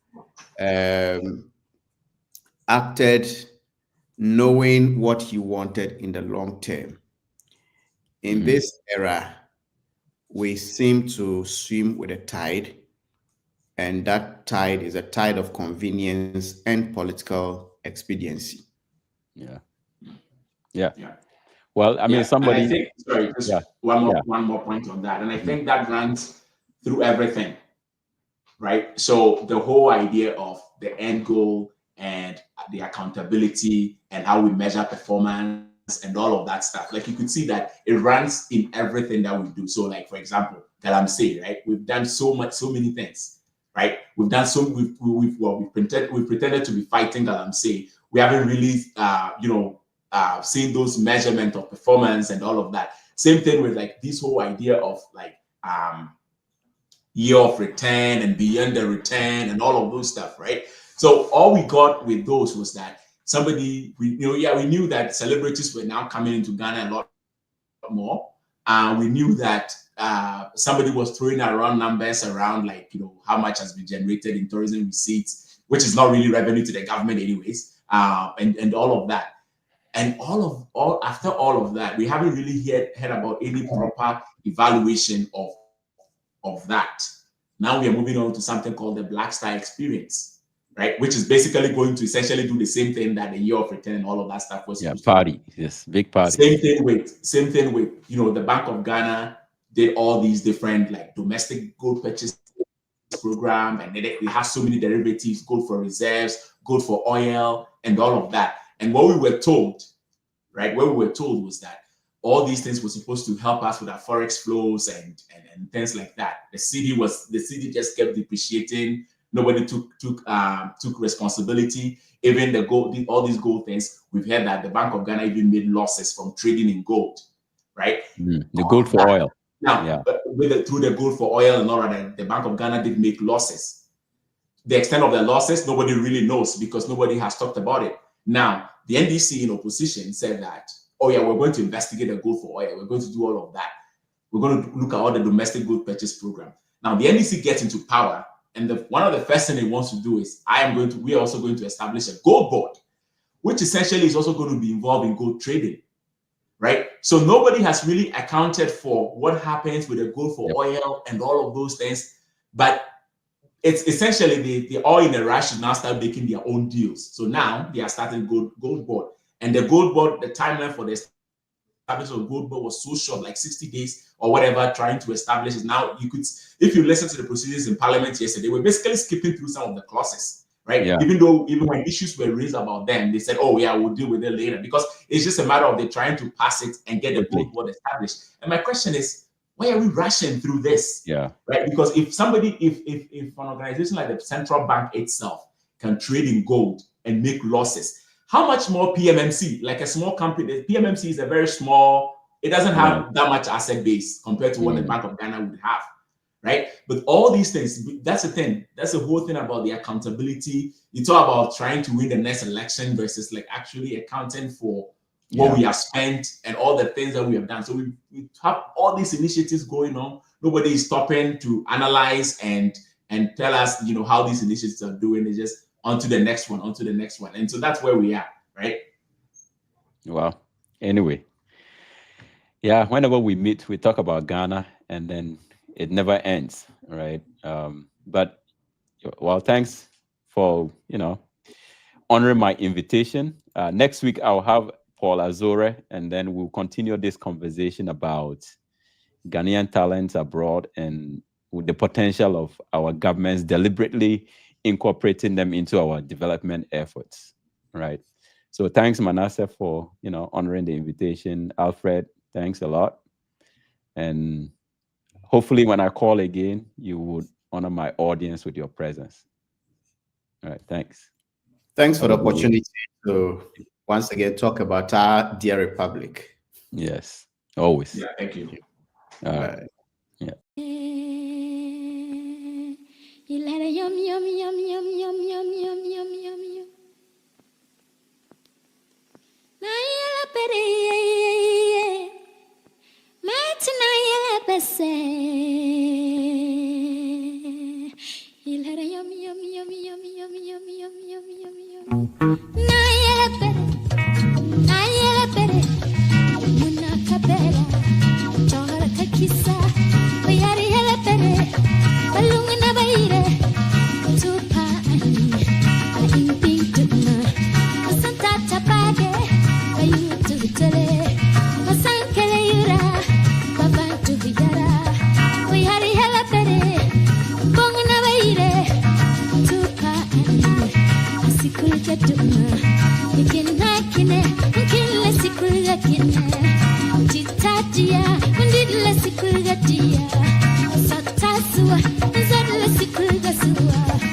acted knowing what he wanted in the long term. In this era, we seem to swim with a tide, and that tide is a tide of convenience and political expediency. Yeah. Yeah. Yeah. Well, I mean, And somebody. I think, sorry, just Yeah. one more point on that. And I think that runs through everything, right? So the whole idea of the end goal and the accountability and how we measure performance and all of that stuff. Like you could see that it runs in everything that we do. So, like for example, Galamsey, right? We've done so many things, right? We've done we've pretended to be fighting Galamsey. We haven't really, seen those measurement of performance and all of that. Same thing with like this whole idea of like year of return and beyond the return and all of those stuff, right? So all we got with those was that we knew that celebrities were now coming into Ghana a lot more. We knew that somebody was throwing around numbers around like, how much has been generated in tourism receipts, which is not really revenue to the government anyways, and all of that. And after all of that, we haven't really heard about any proper evaluation of that. Now we are moving on to something called the Black Star Experience, right? Which is basically going to essentially do the same thing that the year of return and all of that stuff was. Yeah, party. Yes, big party. Same thing with the Bank of Ghana did all these different like domestic gold purchase program, and it has so many derivatives, gold for reserves, gold for oil, and all of that. And what we were told, right? What we were told was that all these things were supposed to help us with our forex flows and things like that. The city just kept depreciating. Nobody took responsibility. Even all these gold things, we've heard that the Bank of Ghana even made losses from trading in gold, right? The gold for oil. Now, through the gold for oil and all that, the Bank of Ghana did make losses. The extent of the losses, nobody really knows because nobody has talked about it. Now, the NDC in opposition said that, oh yeah, we're going to investigate the gold for oil. We're going to do all of that. We're going to look at all the domestic gold purchase program. Now, the NDC gets into power, and one of the first things it wants to do is, we are also going to establish a gold board, which essentially is also going to be involved in gold trading, right? So nobody has really accounted for what happens with the gold for oil and all of those things, but it's essentially the oil in the rush should now start making their own deals. So now they are starting gold board, and the gold board, the timeline for the establishment of gold board was so short, like 60 days or whatever, trying to establish it. Now if you listen to the proceedings in Parliament yesterday, we're basically skipping through some of the clauses, right? Yeah. Even when issues were raised about them, they said, oh yeah, we'll deal with it later, because it's just a matter of they trying to pass it and get the gold board established. And my question is, why are we rushing through this? Yeah. Right? Because if an organization like the central bank itself can trade in gold and make losses, how much more PMMC, like a small company? PMMC is a very small, it doesn't have that much asset base compared to what the Bank of Ghana would have, right? But all these things, that's the thing. That's the whole thing about the accountability. You talk about trying to win the next election versus like actually accounting for what we have spent and all the things that we have done. So we have all these initiatives going on. Nobody is stopping to analyze and tell us, how these initiatives are doing. It's just onto the next one. And so that's where we are, right? Wow. Anyway, yeah, whenever we meet, we talk about Ghana, and then it never ends, right? But thanks for, honoring my invitation. Next week, I'll have Paul Azore, and then we'll continue this conversation about Ghanaian talents abroad and with the potential of our governments deliberately incorporating them into our development efforts, right? So thanks, Manasseh, for honoring the invitation. Alfred, thanks a lot. And hopefully when I call again, you would honor my audience with your presence. All right, thanks. Thanks for the opportunity to once again talk about our dear republic. Yes, always. Yeah, thank you. All right. Yeah. You let it yum, yum, yum, yum, yum, yum, yum. Satasua, Zadla Sikul Gasua.